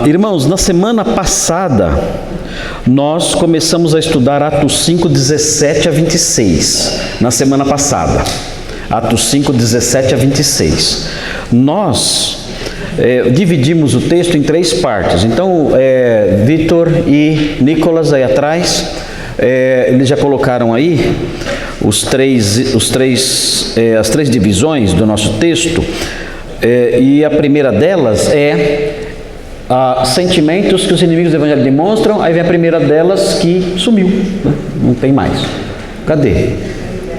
Irmãos, na semana passada, nós começamos a estudar Atos 5, 17 a 26. Na semana passada, Atos 5, 17 a 26. Nós dividimos o texto em três partes. Então, Vitor e Nicolas aí atrás, eles já colocaram aí as três divisões do nosso texto. E a primeira delas é sentimentos que os inimigos do Evangelho demonstram. Aí vem a primeira delas que sumiu, né? Não tem mais. Cadê?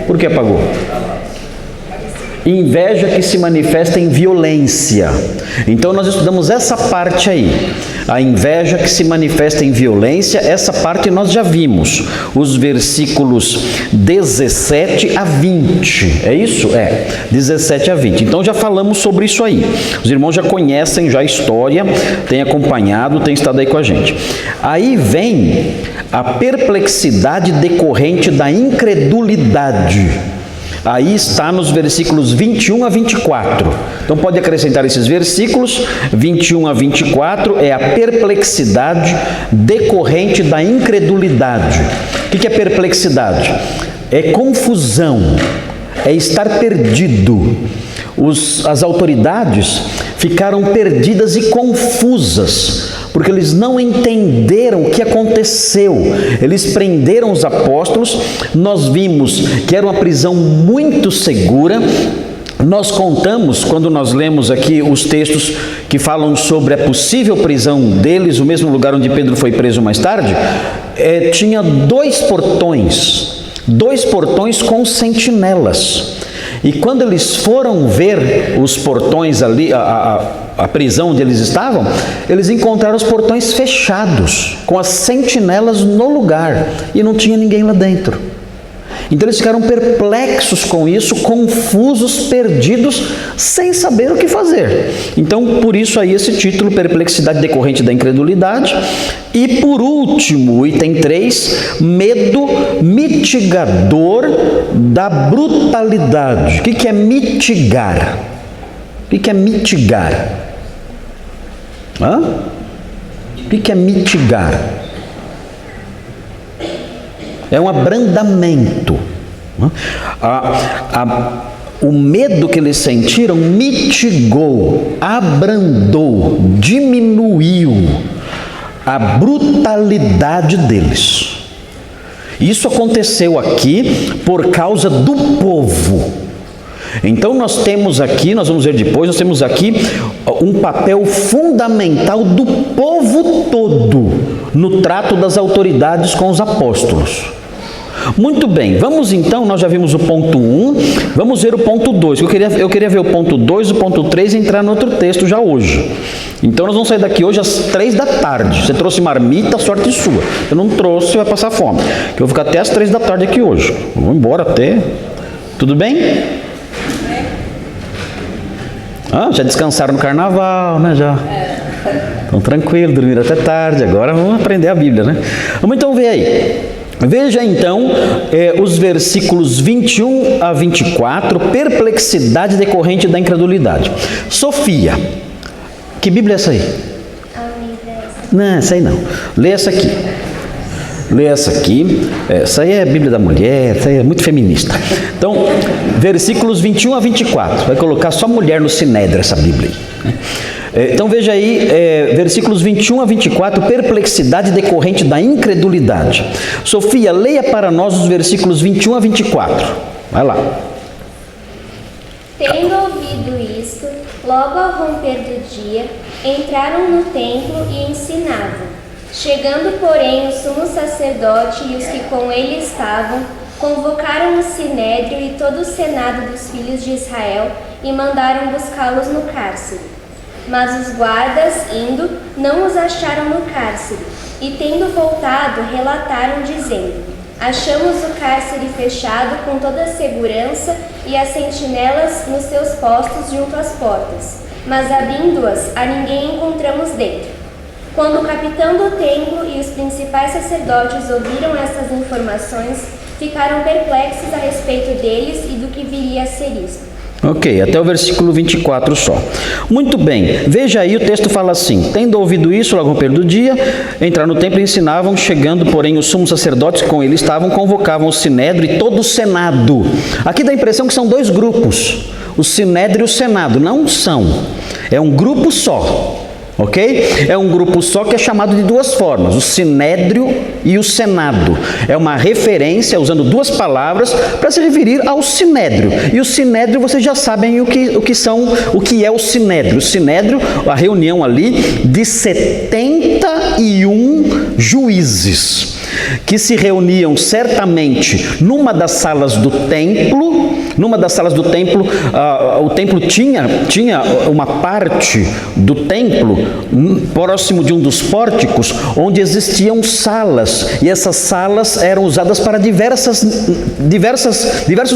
Por que apagou? Inveja que se manifesta em violência. Então nós estudamos essa parte aí. A inveja que se manifesta em violência, essa parte nós já vimos. Os versículos 17 a 20. É isso? 17 a 20. Então já falamos sobre isso aí. Os irmãos já conhecem já a história, têm acompanhado, têm estado aí com a gente. Aí vem a perplexidade decorrente da incredulidade. Aí está nos versículos 21 a 24. Então pode acrescentar esses versículos, 21 a 24, é a perplexidade decorrente da incredulidade. O que é perplexidade? É confusão, é estar perdido. As autoridades ficaram perdidas e confusas, porque eles não entenderam o que aconteceu. Eles prenderam os apóstolos. Nós vimos que era uma prisão muito segura. Nós contamos, quando nós lemos aqui os textos que falam sobre a possível prisão deles, o mesmo lugar onde Pedro foi preso mais tarde, tinha dois portões com sentinelas. E quando eles foram ver os portões ali, a prisão onde eles estavam, eles encontraram os portões fechados, com as sentinelas no lugar, e não tinha ninguém lá dentro. Então eles ficaram perplexos com isso, confusos, perdidos, sem saber o que fazer. Então, por isso aí esse título, perplexidade decorrente da incredulidade. E por último, o item 3, medo mitigador da brutalidade. O que é mitigar? O que é mitigar? O que é mitigar? É um abrandamento. O medo que eles sentiram mitigou, abrandou, diminuiu a brutalidade deles. Isso aconteceu aqui por causa do povo. Então nós temos aqui, nós vamos ver depois, nós temos aqui um papel fundamental do povo todo no trato das autoridades com os apóstolos. Muito bem, vamos então, nós já vimos o ponto 1, vamos ver o ponto 2. Eu queria ver o ponto 2, o ponto 3 e entrar no outro texto já hoje. Então nós vamos sair daqui hoje às 3 da tarde. Você trouxe marmita, sorte sua. Eu não trouxe, vai passar fome. Eu vou ficar até às 3 da tarde aqui hoje. Vou embora até. Tudo bem? Já descansaram no carnaval, né? Já. Então tranquilo, dormiram até tarde. Agora vamos aprender a Bíblia, né? Vamos então ver aí. Veja então os versículos 21 a 24, perplexidade decorrente da incredulidade. Sofia, que Bíblia é essa aí? Não, essa aí não. Lê essa aqui. Essa aí é a Bíblia da mulher, essa aí é muito feminista. Então, versículos 21 a 24, vai colocar só mulher no Sinédrio essa Bíblia aí. Então veja aí, versículos 21 a 24, perplexidade decorrente da incredulidade. Sofia, leia para nós os versículos 21 a 24. Vai lá. Tendo ouvido isto, logo ao romper do dia, entraram no templo e ensinavam. Chegando, porém, o sumo sacerdote e os que com ele estavam, convocaram o sinédrio e todo o senado dos filhos de Israel e mandaram buscá-los no cárcere. Mas os guardas, indo, não os acharam no cárcere, e tendo voltado, relataram, dizendo: achamos o cárcere fechado com toda a segurança e as sentinelas nos seus postos junto às portas, mas abrindo-as, a ninguém encontramos dentro. Quando o capitão do templo e os principais sacerdotes ouviram essas informações, ficaram perplexos a respeito deles e do que viria a ser isto. Ok, até o versículo 24 só. Muito bem, veja aí, o texto fala assim: tendo ouvido isso, logo ao romper do dia, entraram no templo e ensinavam, chegando, porém, os sumos sacerdotes que com ele estavam, convocavam o sinédrio e todo o senado. Aqui dá a impressão que são dois grupos, o sinédrio e o senado. Não são, é um grupo só. Ok? É um grupo só que é chamado de duas formas, o sinédrio e o senado. É uma referência, usando duas palavras, para se referir ao sinédrio. E o sinédrio, vocês já sabem o que é o sinédrio. O sinédrio, a reunião ali de 71 juízes, que se reuniam certamente numa das salas do templo. O templo tinha uma parte do templo próximo de um dos pórticos, onde existiam salas, e essas salas eram usadas para diversos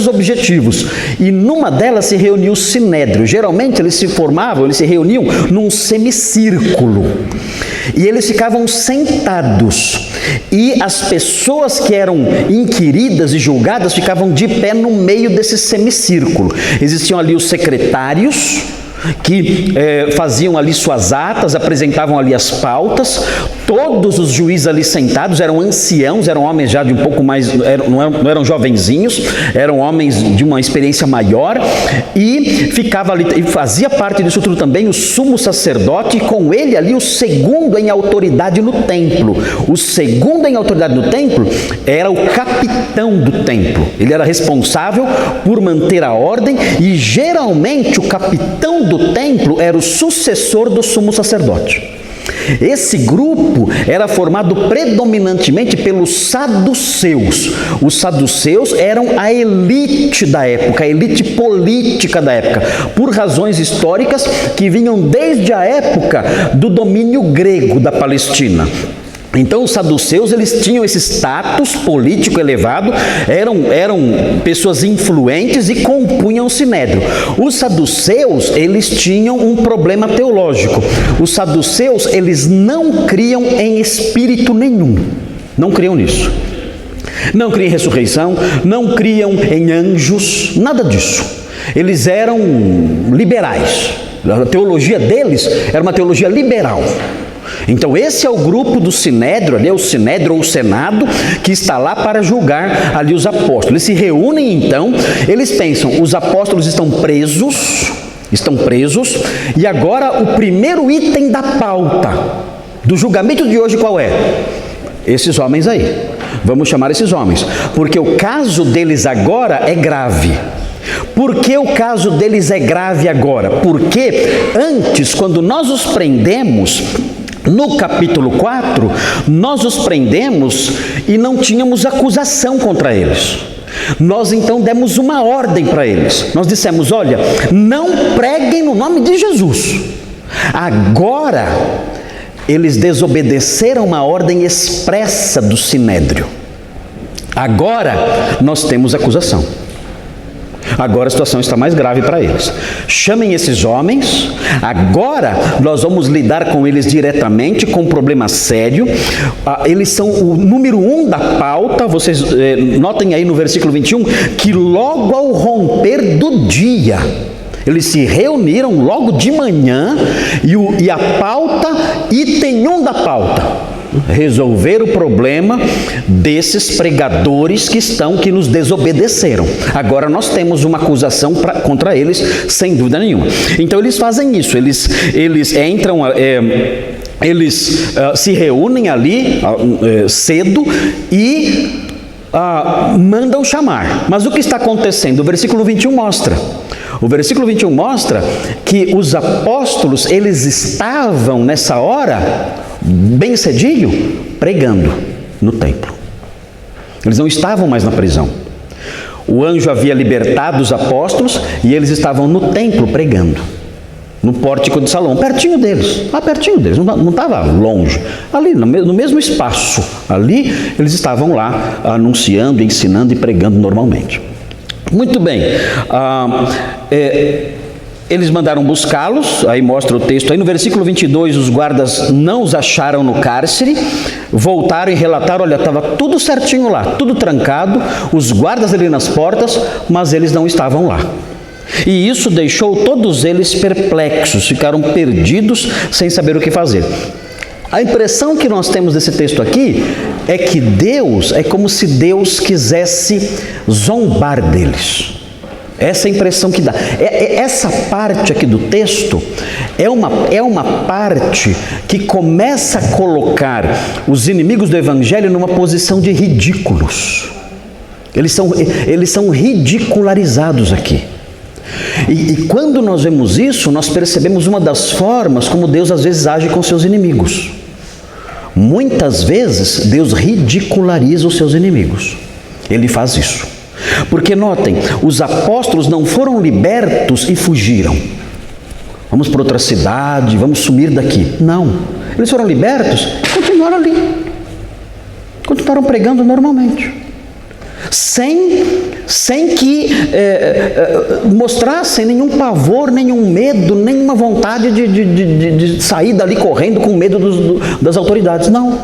objetivos, e numa delas se reunia o sinédrio. Geralmente eles se reuniam num semicírculo, e eles ficavam sentados, e as pessoas que eram inquiridas e julgadas ficavam de pé no meio desse semicírculo. Existiam ali os secretários, que faziam ali suas atas, apresentavam ali as pautas. Todos os juízes ali sentados eram anciãos, eram homens já de um pouco mais, não eram jovenzinhos, eram homens de uma experiência maior, e ficava ali, e fazia parte disso tudo também o sumo sacerdote, e com ele ali o segundo em autoridade no templo. O segundo em autoridade no templo era o capitão do templo. Ele era responsável por manter a ordem, e geralmente o capitão do templo era o sucessor do sumo sacerdote. Esse grupo era formado predominantemente pelos saduceus. Os saduceus eram a elite da época, a elite política da época, por razões históricas que vinham desde a época do domínio grego da Palestina. Então os saduceus, eles tinham esse status político elevado, eram pessoas influentes e compunham o sinédrio. Os saduceus, eles tinham um problema teológico. Os saduceus, eles não criam em espírito nenhum, não criam nisso. Não criam em ressurreição, não criam em anjos, nada disso. Eles eram liberais, a teologia deles era uma teologia liberal. Então esse é o grupo do sinédrio, ali é o sinédrio ou o senado, que está lá para julgar ali os apóstolos. Eles se reúnem então, eles pensam, os apóstolos estão presos, e agora o primeiro item da pauta do julgamento de hoje qual é? Esses homens aí, vamos chamar esses homens, porque o caso deles agora é grave. Por que o caso deles é grave agora? Porque antes, quando nós os prendemos, no capítulo 4, nós os prendemos e não tínhamos acusação contra eles. Nós então demos uma ordem para eles. Nós dissemos: olha, não preguem no nome de Jesus. Agora, eles desobedeceram uma ordem expressa do sinédrio. Agora, nós temos acusação. Agora a situação está mais grave para eles. Chamem esses homens. Agora nós vamos lidar com eles diretamente, com um problema sério. Eles são o número 1 da pauta. Vocês notem aí no versículo 21 que logo ao romper do dia, eles se reuniram logo de manhã, e a pauta, item 1 da pauta, resolver o problema desses pregadores que nos desobedeceram. Agora nós temos uma acusação contra eles, sem dúvida nenhuma. Então eles fazem isso, eles entram, eles se reúnem ali cedo e mandam chamar. Mas o que está acontecendo? O versículo 21 mostra. O versículo 21 mostra que os apóstolos, eles estavam nessa hora, bem cedinho, pregando no templo. Eles não estavam mais na prisão. O anjo havia libertado os apóstolos e eles estavam no templo pregando, no pórtico de Salomão, pertinho deles, não estava longe, ali no mesmo espaço. Ali eles estavam lá anunciando, ensinando e pregando normalmente. Muito bem, eles mandaram buscá-los, aí mostra o texto aí, no versículo 22, os guardas não os acharam no cárcere, voltaram e relataram: olha, estava tudo certinho lá, tudo trancado, os guardas ali nas portas, mas eles não estavam lá. E isso deixou todos eles perplexos, ficaram perdidos, sem saber o que fazer. A impressão que nós temos desse texto aqui é que Deus, é como se Deus quisesse zombar deles. Essa é a impressão que dá. Essa parte aqui do texto é uma parte que começa a colocar os inimigos do Evangelho numa posição de ridículos. Eles são ridicularizados aqui. E quando nós vemos isso, nós percebemos uma das formas como Deus às vezes age com seus inimigos. Muitas vezes Deus ridiculariza os seus inimigos. Ele faz isso. Porque notem, os apóstolos não foram libertos e fugiram. Vamos para outra cidade, vamos sumir daqui. Não. Eles foram libertos e continuaram ali. Continuaram pregando normalmente. Sem que mostrassem nenhum pavor, nenhum medo, nenhuma vontade de sair dali correndo com medo das autoridades. Não.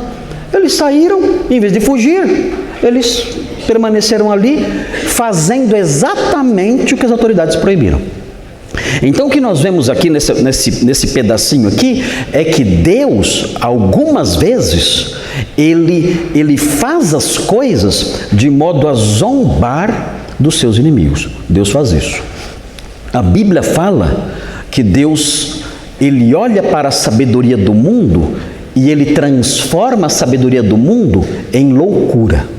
Eles saíram, em vez de fugir, eles permaneceram ali, fazendo exatamente o que as autoridades proibiram. Então o que nós vemos aqui nesse pedacinho aqui, é que Deus, algumas vezes, Ele faz as coisas de modo a zombar dos seus inimigos. Deus faz isso. A Bíblia fala que Deus, Ele olha para a sabedoria do mundo e Ele transforma a sabedoria do mundo em loucura.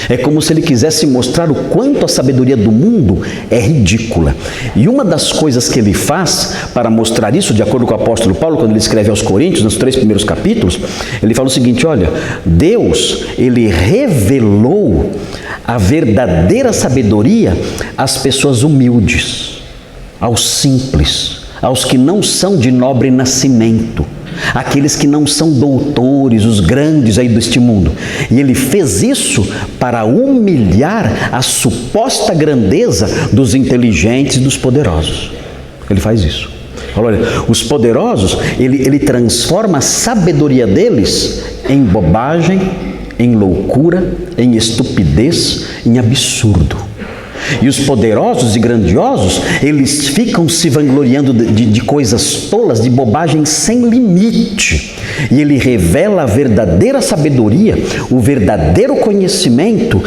É como se Ele quisesse mostrar o quanto a sabedoria do mundo é ridícula. E uma das coisas que Ele faz para mostrar isso, de acordo com o apóstolo Paulo, quando ele escreve aos Coríntios, nos 3 primeiros capítulos, ele fala o seguinte: olha, Deus, Ele revelou a verdadeira sabedoria às pessoas humildes, aos simples, aos que não são de nobre nascimento, aqueles que não são doutores, os grandes aí deste mundo. E Ele fez isso para humilhar a suposta grandeza dos inteligentes e dos poderosos. Ele faz isso. Olha, os poderosos, ele transforma a sabedoria deles em bobagem, em loucura, em estupidez, em absurdo. E os poderosos e grandiosos, eles ficam se vangloriando de coisas tolas, de bobagem sem limite. E Ele revela a verdadeira sabedoria, o verdadeiro conhecimento.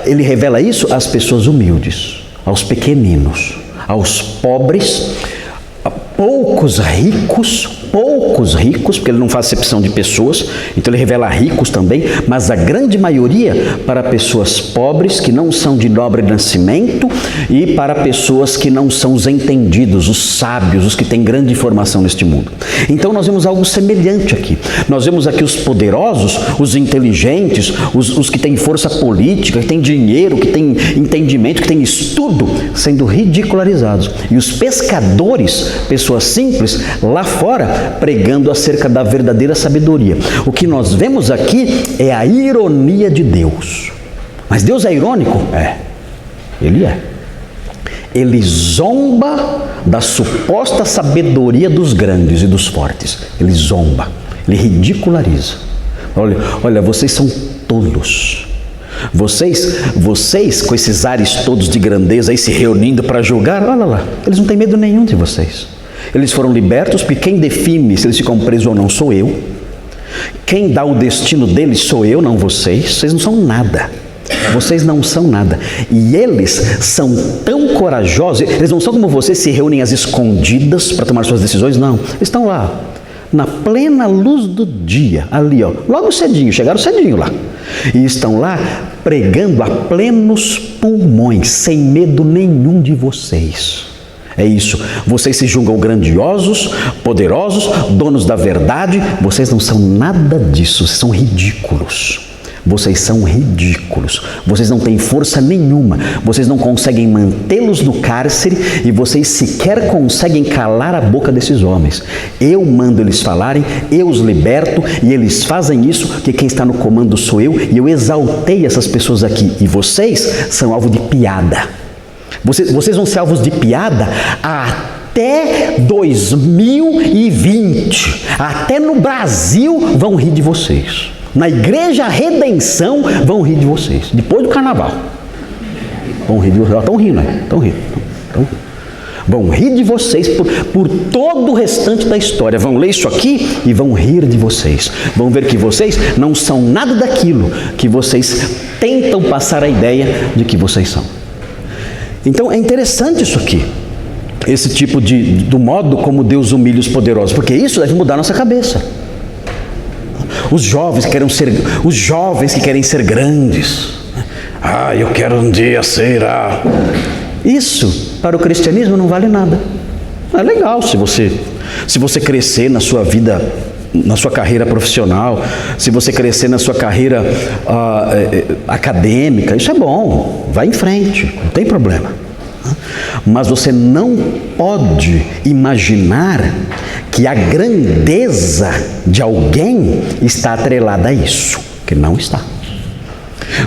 Ele revela isso às pessoas humildes, aos pequeninos, aos pobres, a poucos ricos, porque Ele não faz acepção de pessoas, então Ele revela ricos também, mas a grande maioria para pessoas pobres, que não são de nobre nascimento, e para pessoas que não são os entendidos, os sábios, os que têm grande informação neste mundo. Então nós vemos algo semelhante aqui. Nós vemos aqui os poderosos, os inteligentes, os que têm força política, que têm dinheiro, que têm entendimento, que têm estudo, sendo ridicularizados. E os pescadores, pessoas simples, lá fora, pregando acerca da verdadeira sabedoria. O que nós vemos aqui é a ironia de Deus. Mas Deus é irônico? É. Ele é. Ele zomba da suposta sabedoria dos grandes e dos fortes. Ele zomba. Ele ridiculariza. Olha, vocês são tolos. Vocês com esses ares todos de grandeza aí se reunindo para julgar, olha lá, eles não têm medo nenhum de vocês. Eles foram libertos, porque quem define se eles ficam presos ou não sou eu. Quem dá o destino deles sou eu, não vocês. Vocês não são nada. Vocês não são nada. E eles são tão corajosos, eles não são como vocês, se reúnem às escondidas para tomar suas decisões, não. Eles estão lá, na plena luz do dia, ali ó, logo cedinho, chegaram cedinho lá. E estão lá pregando a plenos pulmões, sem medo nenhum de vocês. É isso, vocês se julgam grandiosos, poderosos, donos da verdade. Vocês não são nada disso, vocês são ridículos. Vocês são ridículos, vocês não têm força nenhuma, vocês não conseguem mantê-los no cárcere e vocês sequer conseguem calar a boca desses homens. Eu mando eles falarem, eu os liberto e eles fazem isso, porque quem está no comando sou eu, e eu exaltei essas pessoas aqui, e vocês são alvo de piada. Vocês vão ser alvos de piada até 2020, até no Brasil vão rir de vocês. Na Igreja Redenção vão rir de vocês. Depois do carnaval. Vão rir de vocês. Estão rindo, né? Estão rindo. Vão rir de vocês por todo o restante da história. Vão ler isso aqui e vão rir de vocês. Vão ver que vocês não são nada daquilo que vocês tentam passar a ideia de que vocês são. Então é interessante isso aqui. Esse tipo do modo como Deus humilha os poderosos. Porque isso deve mudar a nossa cabeça. Os jovens que querem ser grandes. Eu quero um dia ser Isso, para o cristianismo, não vale nada. É legal se você crescer na sua vida, na sua carreira profissional, se você crescer na sua carreira acadêmica, isso é bom, vai em frente, não tem problema. Mas você não pode imaginar que a grandeza de alguém está atrelada a isso, que não está.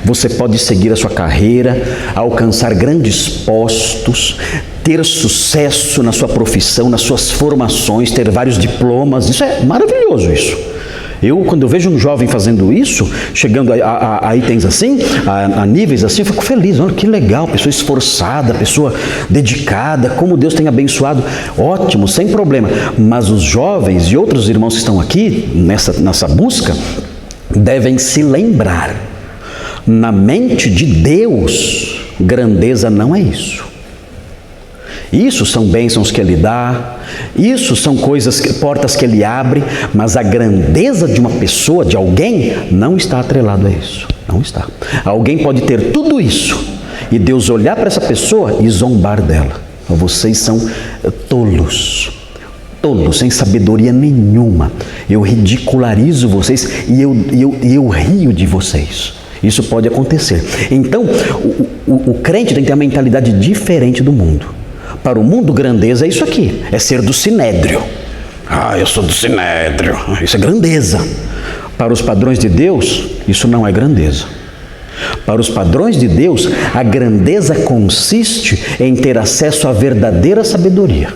Você pode seguir a sua carreira, alcançar grandes postos, ter sucesso na sua profissão, nas suas formações, ter vários diplomas. Isso é maravilhoso, isso. Quando eu vejo um jovem fazendo isso, chegando a itens assim, a níveis assim, eu fico feliz. Olha que legal, pessoa esforçada, pessoa dedicada, como Deus tem abençoado. Ótimo, sem problema. Mas os jovens e outros irmãos que estão aqui, nessa busca, devem se lembrar. Na mente de Deus, grandeza não é isso. Isso são bênçãos que Ele dá, isso são portas que Ele abre, mas a grandeza de uma pessoa, de alguém, não está atrelado a isso. Não está. Alguém pode ter tudo isso e Deus olhar para essa pessoa e zombar dela. Vocês são tolos, sem sabedoria nenhuma. Eu ridicularizo vocês e eu rio de vocês. Isso pode acontecer. Então, o crente tem que ter uma mentalidade diferente do mundo. Para o mundo, grandeza é isso aqui, é ser do sinédrio. Eu sou do sinédrio, isso é grandeza. Para os padrões de Deus, isso não é grandeza. Para os padrões de Deus, a grandeza consiste em ter acesso à verdadeira sabedoria.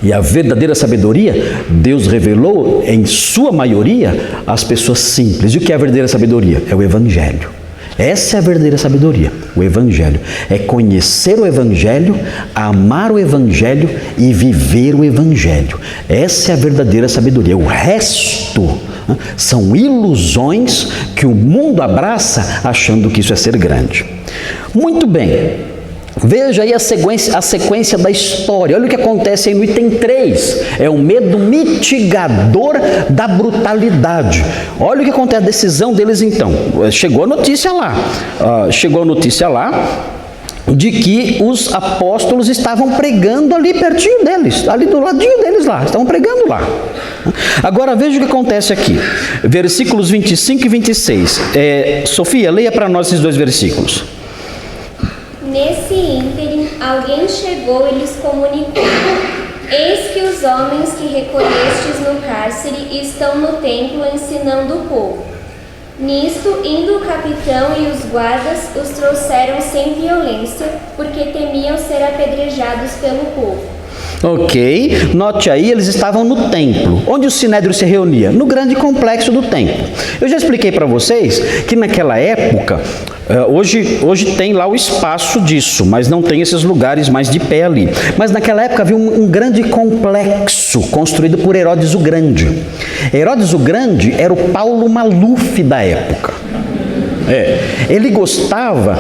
E a verdadeira sabedoria, Deus revelou, em sua maioria, às pessoas simples. E o que é a verdadeira sabedoria? É o Evangelho. Essa é a verdadeira sabedoria, o Evangelho. É conhecer o Evangelho, amar o Evangelho e viver o Evangelho. Essa é a verdadeira sabedoria. O resto são ilusões que o mundo abraça achando que isso é ser grande. Muito bem. Veja aí a sequência da história. Olha o que acontece aí no item 3. É o medo mitigador da brutalidade. Olha o que acontece, a decisão deles então. Chegou a notícia lá de que os apóstolos estavam pregando ali pertinho deles, ali do ladinho deles lá, estavam pregando lá. Agora veja o que acontece aqui. Versículos 25 e 26. Sofia, leia para nós esses dois versículos. Nesse ínterim, alguém chegou e lhes comunicou: eis que os homens que recolhestes no cárcere estão no templo ensinando o povo. Nisto, indo o capitão e os guardas, os trouxeram sem violência, porque temiam ser apedrejados pelo povo. Ok, note aí, eles estavam no templo. Onde o sinédrio se reunia? No grande complexo do templo. Eu já expliquei para vocês que naquela época, hoje tem lá o espaço disso, mas não tem esses lugares mais de pé ali. Mas naquela época havia um grande complexo construído por Herodes o Grande. Herodes o Grande era o Paulo Maluf da época. Ele gostava,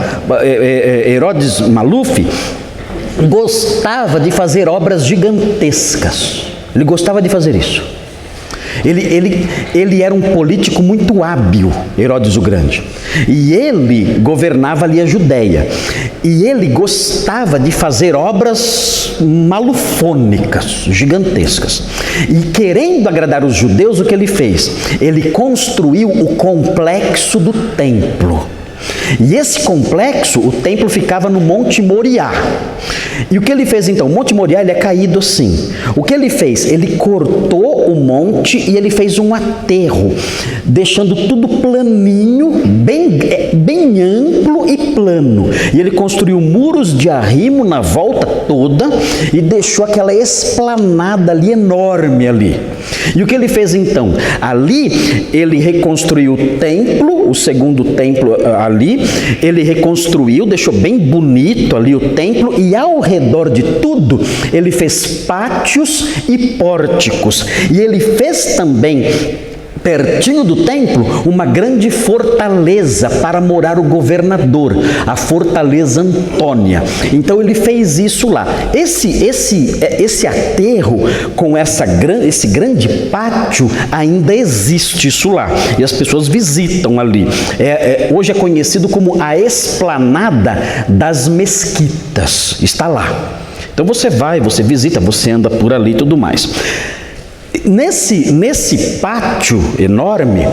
Herodes Maluf gostava de fazer obras gigantescas. Ele gostava de fazer isso. Ele era um político muito hábil, Herodes o Grande. E ele governava ali a Judéia. E ele gostava de fazer obras malufônicas, gigantescas. E querendo agradar os judeus, o que ele fez? Ele construiu o complexo do templo. E esse complexo, o templo ficava no Monte Moriá. E o que ele fez então? O Monte Moriá, ele é caído assim. O que ele fez? Ele cortou o monte e ele fez um aterro, deixando tudo planinho, bem amplo e plano. E ele construiu muros de arrimo na volta toda e deixou aquela esplanada ali enorme ali. E o que ele fez então? Ali ele reconstruiu o templo, o segundo templo ali, ali, ele reconstruiu, deixou bem bonito ali o templo, e ao redor de tudo ele fez pátios e pórticos, e ele fez também, pertinho do templo, uma grande fortaleza para morar o governador, a fortaleza Antônia. Então ele fez isso lá. Esse aterro com esse grande pátio ainda existe isso lá, e as pessoas visitam ali. Hoje é conhecido como a Esplanada das Mesquitas, está lá. Então você vai, você visita, você anda por ali e tudo mais. Nesse pátio enorme,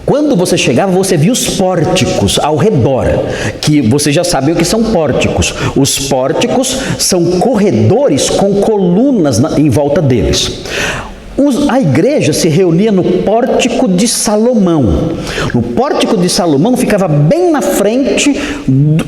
quando você chegava, você via os pórticos ao redor, que você já sabe o que são pórticos. Os pórticos são corredores com colunas em volta deles. A igreja se reunia no Pórtico de Salomão. No Pórtico de Salomão ficava bem na frente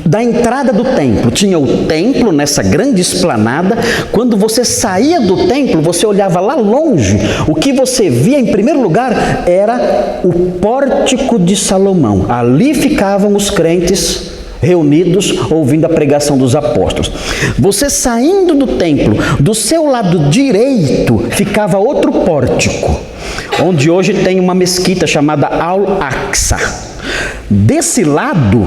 da entrada do templo. Tinha o templo nessa grande esplanada. Quando você saía do templo, você olhava lá longe. O que você via em primeiro lugar era o Pórtico de Salomão. Ali ficavam os crentes reunidos ouvindo a pregação dos apóstolos. Você saindo do templo, do seu lado direito ficava outro pórtico, onde hoje tem uma mesquita chamada Al-Aqsa. Desse lado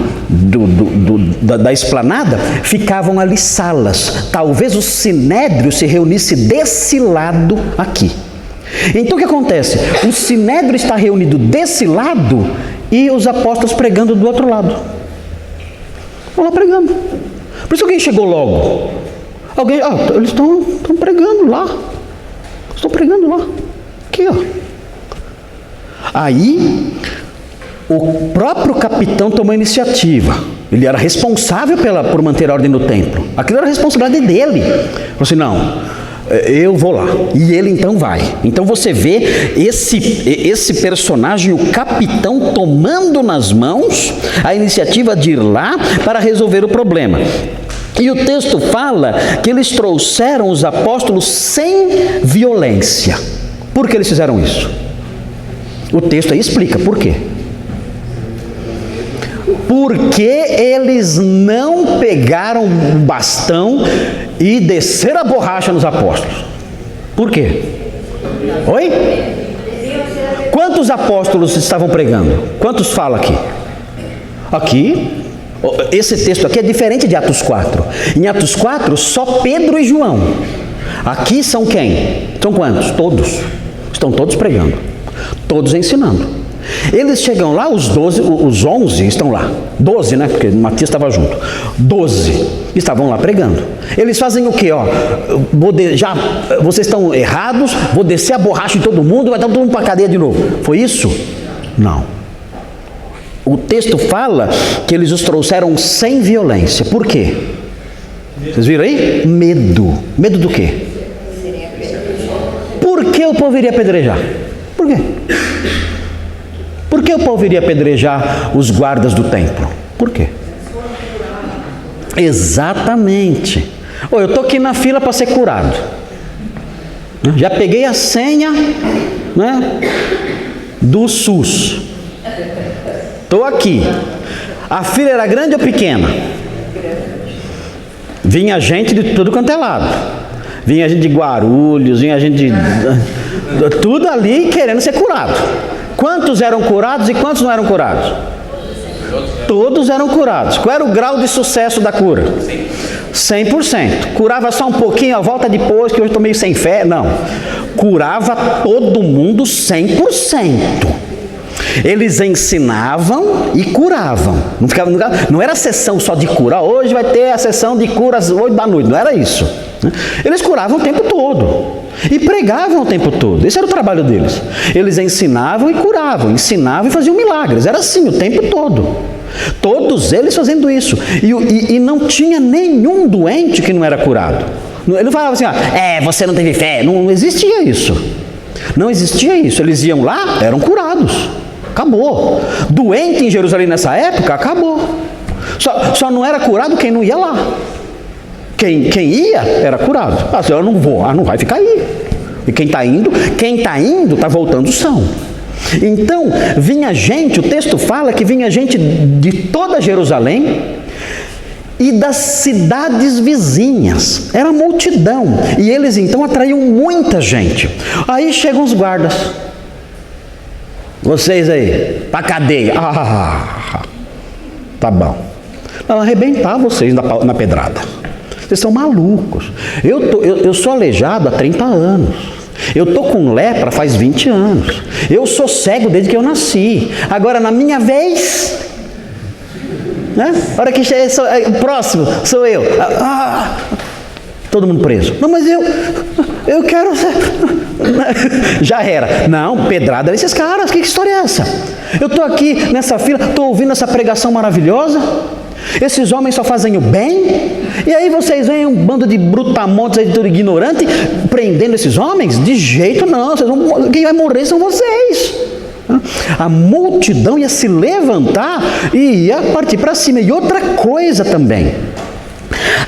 da esplanada ficavam ali salas. Talvez o sinédrio se reunisse desse lado aqui. Então o que acontece? O sinédrio está reunido desse lado e os apóstolos pregando do outro lado. Estão lá pregando. Por isso alguém chegou logo. Eles estão pregando lá. Estão pregando lá. Aqui, ó. Aí, o próprio capitão tomou a iniciativa. Ele era responsável por manter a ordem no templo. Aquilo era a responsabilidade dele. Ele falou assim, não, eu vou lá. E ele então vai. Então você vê esse personagem, o capitão, tomando nas mãos a iniciativa de ir lá para resolver o problema. E o texto fala que eles trouxeram os apóstolos sem violência. Por que eles fizeram isso? O texto aí explica por quê. Porque eles não pegaram o bastão e desceram a borracha nos apóstolos. Por quê? Oi? Quantos apóstolos estavam pregando? Quantos fala aqui? Aqui, esse texto aqui é diferente de Atos 4. Em Atos 4, só Pedro e João. Aqui são quem? São quantos? Todos. Estão todos pregando. Todos ensinando. Eles chegam lá, os 11 estão lá. 12, né? Porque Matias estava junto. 12 estavam lá pregando. Eles fazem o quê? Vocês estão errados, vou descer a borracha em todo mundo, vai dar todo mundo para a cadeia de novo. Foi isso? Não. O texto fala que eles os trouxeram sem violência. Por quê? Vocês viram aí? Medo. Medo do quê? Por que o povo iria apedrejar? Por quê? Por que o povo iria apedrejar os guardas do templo? Por quê? Exatamente. Eu estou aqui na fila para ser curado. Já peguei a senha, né, do SUS. Estou aqui. A fila era grande ou pequena? Vinha gente de tudo quanto é lado. Vinha gente de Guarulhos, vinha gente de tudo ali querendo ser curado. Quantos eram curados e quantos não eram curados? Todos eram curados. Qual era o grau de sucesso da cura? 100%. Curava só um pouquinho, a volta depois, que hoje estou meio sem fé. Não. Curava todo mundo 100%. Eles ensinavam e curavam. Não era sessão só de cura. Hoje vai ter a sessão de curas 8 da noite. Não era isso. Eles curavam o tempo todo. E pregavam o tempo todo. Esse era o trabalho deles. Eles ensinavam e curavam. Ensinavam e faziam milagres. Era assim o tempo todo. Todos eles fazendo isso. E não tinha nenhum doente que não era curado. Ele não falava assim, você não teve fé. Não existia isso. Não existia isso. Eles iam lá, eram curados. Acabou. Doente em Jerusalém nessa época, acabou. Só não era curado quem não ia lá. Quem ia era curado. Eu não vou. Não vai ficar aí. E quem está indo está voltando são. Então, vinha gente, o texto fala que vinha gente de toda Jerusalém e das cidades vizinhas, era multidão, e eles então atraíam muita gente. Aí chegam os guardas, vocês aí, pra cadeia. Tá bom, vão arrebentar vocês na pedrada, vocês são malucos. Eu sou aleijado há 30 anos, eu estou com lepra faz 20 anos, eu sou cego desde que eu nasci, agora na minha vez... Né? A hora que chega, o próximo sou eu. Todo mundo preso. Não, mas eu quero ser... Já era. Não, pedrada nesses caras. Que história é essa? Eu estou aqui nessa fila, estou ouvindo essa pregação maravilhosa. Esses homens só fazem o bem. E aí vocês veem um bando de brutamontes aí, de tudo ignorante, prendendo esses homens? De jeito não. Quem vai morrer são vocês. A multidão ia se levantar e ia partir para cima. E outra coisa também,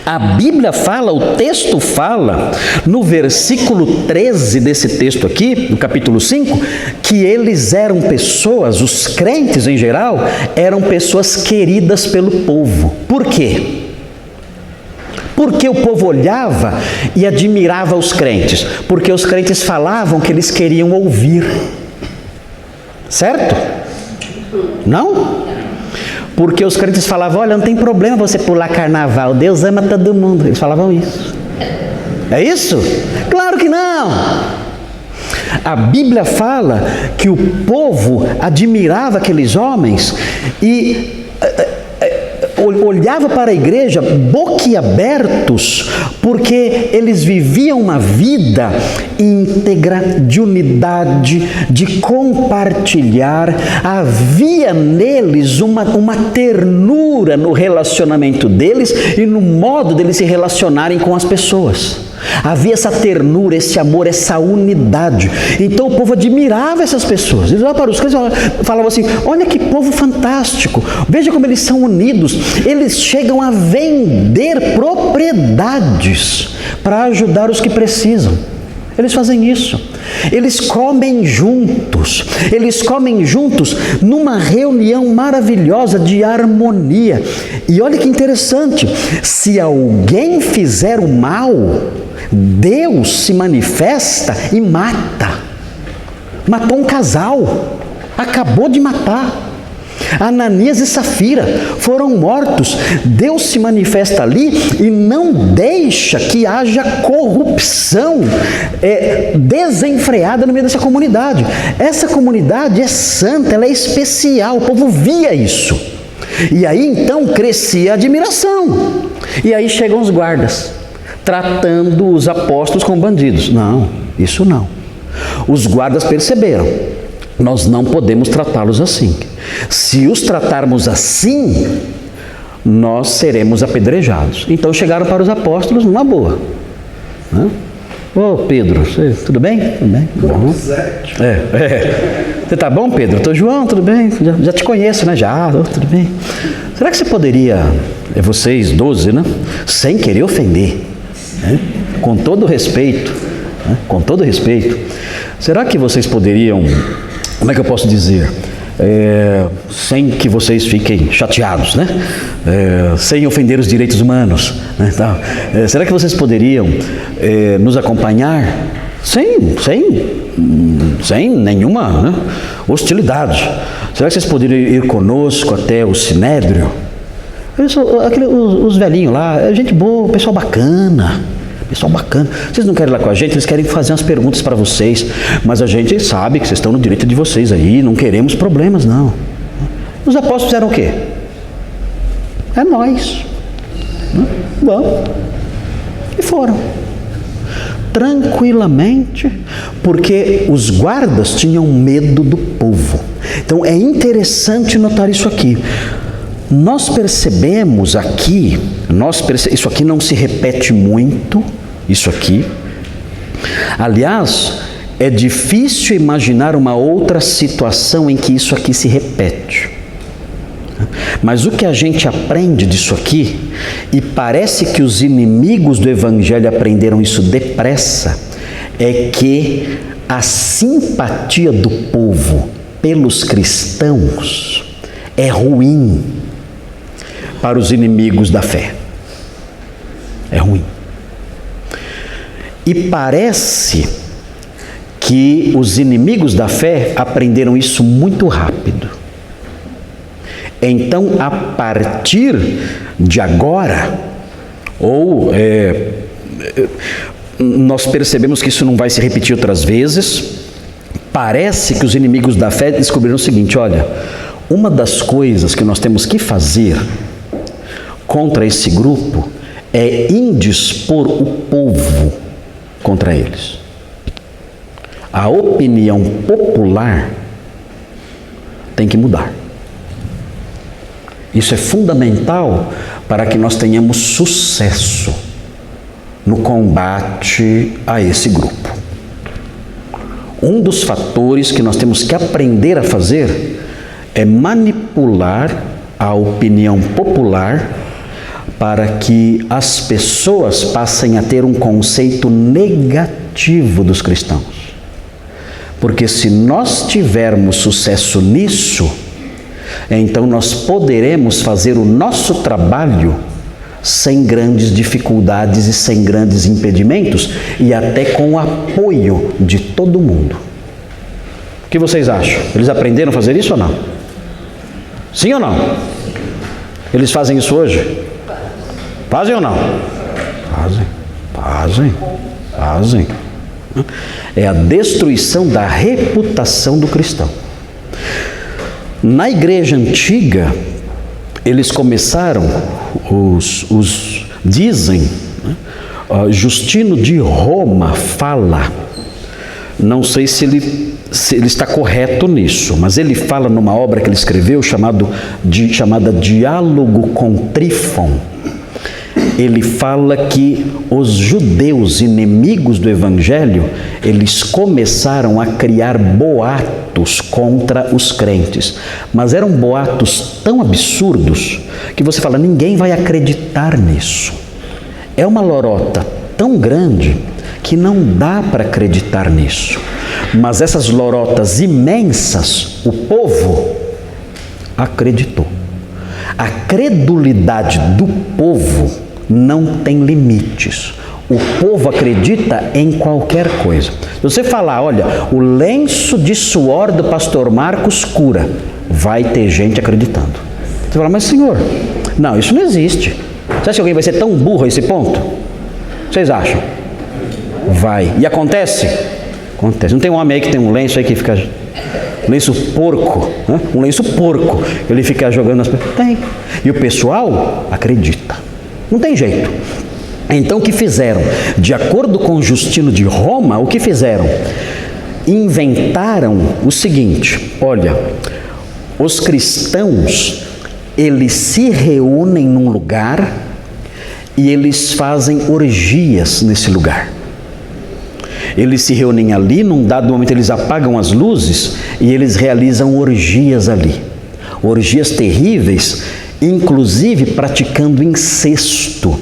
a Bíblia fala, o texto fala, no versículo 13 desse texto aqui, no capítulo 5, que eles eram pessoas, os crentes em geral, eram pessoas queridas pelo povo. Por quê? Porque o povo olhava e admirava os crentes, porque os crentes falavam que eles queriam ouvir. Certo? Não? Porque os crentes falavam, olha, não tem problema você pular carnaval, Deus ama todo mundo. Eles falavam isso. É isso? Claro que não! A Bíblia fala que o povo admirava aqueles homens e olhava para a igreja boquiabertos, porque eles viviam uma vida íntegra, de unidade, de compartilhar. Havia neles uma ternura no relacionamento deles e no modo deles se relacionarem com as pessoas. Havia essa ternura, esse amor, essa unidade. Então o povo admirava essas pessoas. Eles olhavam para os crentes e falavam assim, olha que povo fantástico, veja como eles são unidos. Eles chegam a vender propriedades para ajudar os que precisam. Eles fazem isso. Eles comem juntos numa reunião maravilhosa de harmonia. E olha que interessante, se alguém fizer o mal, Deus se manifesta e mata. Matou um casal, acabou de matar. Ananias e Safira foram mortos. Deus se manifesta ali e não deixa que haja corrupção desenfreada no meio dessa comunidade. Essa comunidade é santa, ela é especial, o povo via isso. E aí então crescia a admiração. E aí chegam os guardas, tratando os apóstolos como bandidos. Não, isso não. Os guardas perceberam, nós não podemos tratá-los assim. Se os tratarmos assim, nós seremos apedrejados. Então chegaram para os apóstolos numa boa. Ô Pedro, tudo bem? Tudo bem? Bom. Você tá bom, Pedro? Tô João, tudo bem? Já te conheço, né? Tudo bem. Será que você poderia, vocês 12, né? Sem querer ofender, né? Com todo respeito, será que vocês poderiam, como é que eu posso dizer? Sem que vocês fiquem chateados, né? Sem ofender os direitos humanos, né? Então, será que vocês poderiam nos acompanhar sem nenhuma, né, hostilidade? Será que vocês poderiam ir conosco até o Sinédrio? Os velhinhos lá, gente boa, pessoal bacana. Vocês não querem ir lá com a gente, eles querem fazer umas perguntas para vocês, mas a gente sabe que vocês estão no direito de vocês aí, não queremos problemas não. Os apóstolos fizeram o quê? É nós. Vamos. E foram. Tranquilamente, porque os guardas tinham medo do povo. Então é interessante notar isso aqui. Nós percebemos aqui, isso aqui não se repete muito, isso aqui. Aliás, é difícil imaginar uma outra situação em que isso aqui se repete. Mas o que a gente aprende disso aqui, e parece que os inimigos do Evangelho aprenderam isso depressa, é que a simpatia do povo pelos cristãos é ruim para os inimigos da fé. É ruim. E parece que os inimigos da fé aprenderam isso muito rápido. Então, a partir de agora, nós percebemos que isso não vai se repetir outras vezes, parece que os inimigos da fé descobriram o seguinte: olha, uma das coisas que nós temos que fazer contra esse grupo é indispor o povo contra eles. A opinião popular tem que mudar. Isso é fundamental para que nós tenhamos sucesso no combate a esse grupo. Um dos fatores que nós temos que aprender a fazer é manipular a opinião popular para que as pessoas passem a ter um conceito negativo dos cristãos. Porque se nós tivermos sucesso nisso, então nós poderemos fazer o nosso trabalho sem grandes dificuldades e sem grandes impedimentos, e até com o apoio de todo mundo. O que vocês acham? Eles aprenderam a fazer isso ou não? Sim ou não? Eles fazem isso hoje? Fazem ou não? Fazem. É a destruição da reputação do cristão. Na igreja antiga, eles começaram, dizem, Justino de Roma fala, não sei se ele está correto nisso, mas ele fala numa obra que ele escreveu chamada Diálogo com Trífon. Ele fala que os judeus inimigos do Evangelho, eles começaram a criar boatos contra os crentes, mas eram boatos tão absurdos que você fala, ninguém vai acreditar nisso. É uma lorota tão grande que não dá para acreditar nisso. Mas essas lorotas imensas, o povo acreditou. A credulidade do povo não tem limites. O povo acredita em qualquer coisa. Se você falar, olha, o lenço de suor do pastor Marcos cura, vai ter gente acreditando. Você fala, mas senhor, não, isso não existe. Você acha que alguém vai ser tão burro a esse ponto? Vocês acham? Vai. E acontece? Acontece. Não tem um homem aí que tem um lenço aí que fica... lenço porco, né? Um lenço porco, ele fica jogando nas pessoas. Tem. E o pessoal acredita. Não tem jeito. Então o que fizeram? De acordo com Justino de Roma, o que fizeram? Inventaram o seguinte, olha, os cristãos, eles se reúnem num lugar e eles fazem orgias nesse lugar. Eles se reúnem ali, num dado momento eles apagam as luzes e eles realizam orgias ali. Orgias terríveis, inclusive praticando incesto.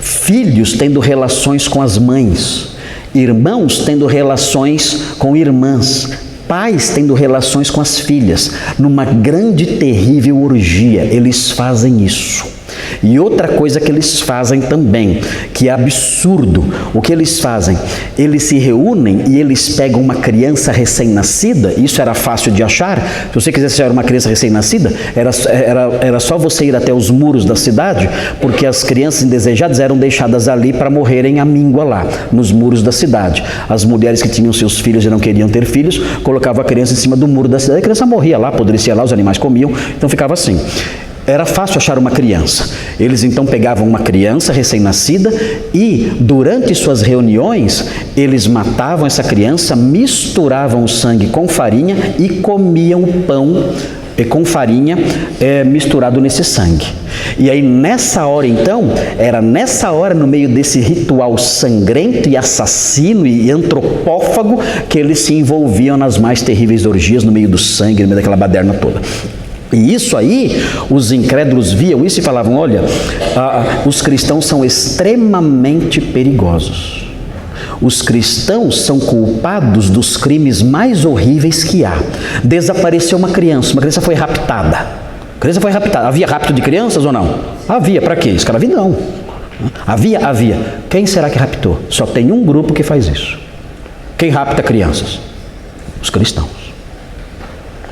Filhos tendo relações com as mães, irmãos tendo relações com irmãs, pais tendo relações com as filhas. Numa grande e terrível orgia, eles fazem isso. E outra coisa que eles fazem também, que é absurdo, o que eles fazem? Eles se reúnem e eles pegam uma criança recém-nascida, isso era fácil de achar, se você quisesse achar uma criança recém-nascida, era só você ir até os muros da cidade, porque as crianças indesejadas eram deixadas ali para morrerem à míngua lá, nos muros da cidade. As mulheres que tinham seus filhos e não queriam ter filhos, colocavam a criança em cima do muro da cidade, a criança morria lá, apodrecia lá, os animais comiam, então ficava assim. Era fácil achar uma criança. Eles então pegavam uma criança recém-nascida e, durante suas reuniões, eles matavam essa criança, misturavam o sangue com farinha e comiam o pão com farinha misturado nesse sangue. E aí nessa hora então, era nessa hora, no meio desse ritual sangrento e assassino e antropófago, que eles se envolviam nas mais terríveis orgias, no meio do sangue, no meio daquela baderna toda. E isso aí, os incrédulos viam isso e falavam, olha, os cristãos são extremamente perigosos. os cristãos são culpados dos crimes mais horríveis que há. Desapareceu uma criança foi raptada. A criança foi raptada. Havia rapto de crianças ou não? Havia. Para quê? Escravidão. Havia. Quem será que raptou? Só tem um grupo que faz isso. Quem rapta crianças? Os cristãos.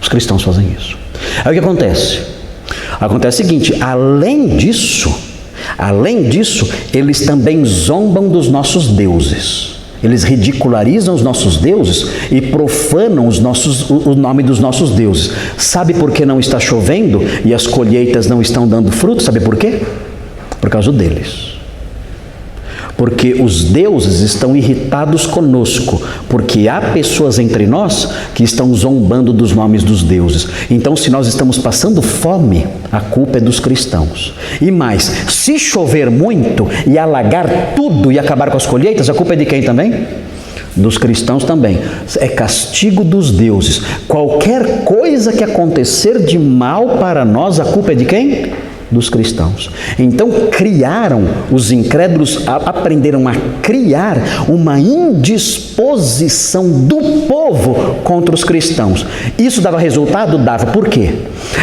Os cristãos fazem isso. Aí o que acontece? Acontece o seguinte, além disso, eles também zombam dos nossos deuses. Eles ridicularizam os nossos deuses e profanam o nome dos nossos deuses. Sabe por que não está chovendo e as colheitas não estão dando fruto? Sabe por quê? Por causa deles. Porque os deuses estão irritados conosco, porque há pessoas entre nós que estão zombando dos nomes dos deuses. Então, se nós estamos passando fome, a culpa é dos cristãos. E mais, se chover muito e alagar tudo e acabar com as colheitas, a culpa é de quem também? Dos cristãos também. É castigo dos deuses. Qualquer coisa que acontecer de mal para nós, a culpa é de quem? Dos cristãos. Então os incrédulos aprenderam a criar uma indisposição do povo contra os cristãos. Isso dava resultado? Dava. Por quê?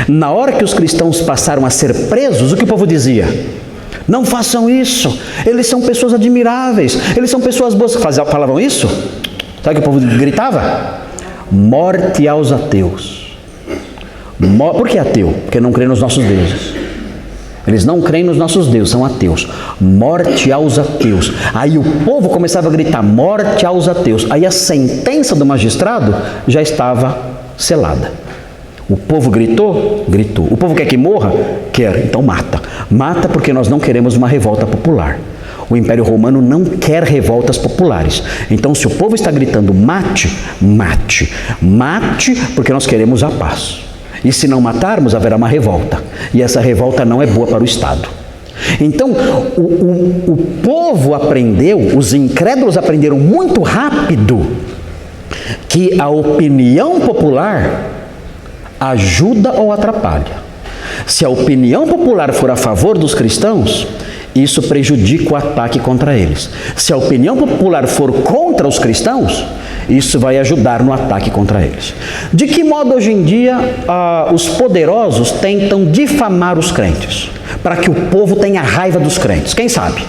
Na hora que os cristãos passaram a ser presos, o que o povo dizia? Não façam isso, eles são pessoas admiráveis, eles são pessoas boas. Falavam isso? Sabe o que o povo gritava? Morte aos ateus. Por que ateu? Porque não crê nos nossos deuses. Eles não creem nos nossos deuses, são ateus. Morte aos ateus. Aí o povo começava a gritar, morte aos ateus. Aí a sentença do magistrado já estava selada. O povo gritou? Gritou. O povo quer que morra? Quer, então mata. Mata porque nós não queremos uma revolta popular. O Império Romano não quer revoltas populares. Então, se o povo está gritando mate, mate. Mate porque nós queremos a paz. E se não matarmos, haverá uma revolta. E essa revolta não é boa para o Estado. Então, o povo aprendeu, os incrédulos aprenderam muito rápido que a opinião popular ajuda ou atrapalha. Se a opinião popular for a favor dos cristãos, isso prejudica o ataque contra eles. Se a opinião popular for contra os cristãos, isso vai ajudar no ataque contra eles. De que modo hoje em dia os poderosos tentam difamar os crentes? Para que o povo tenha raiva dos crentes. Quem sabe?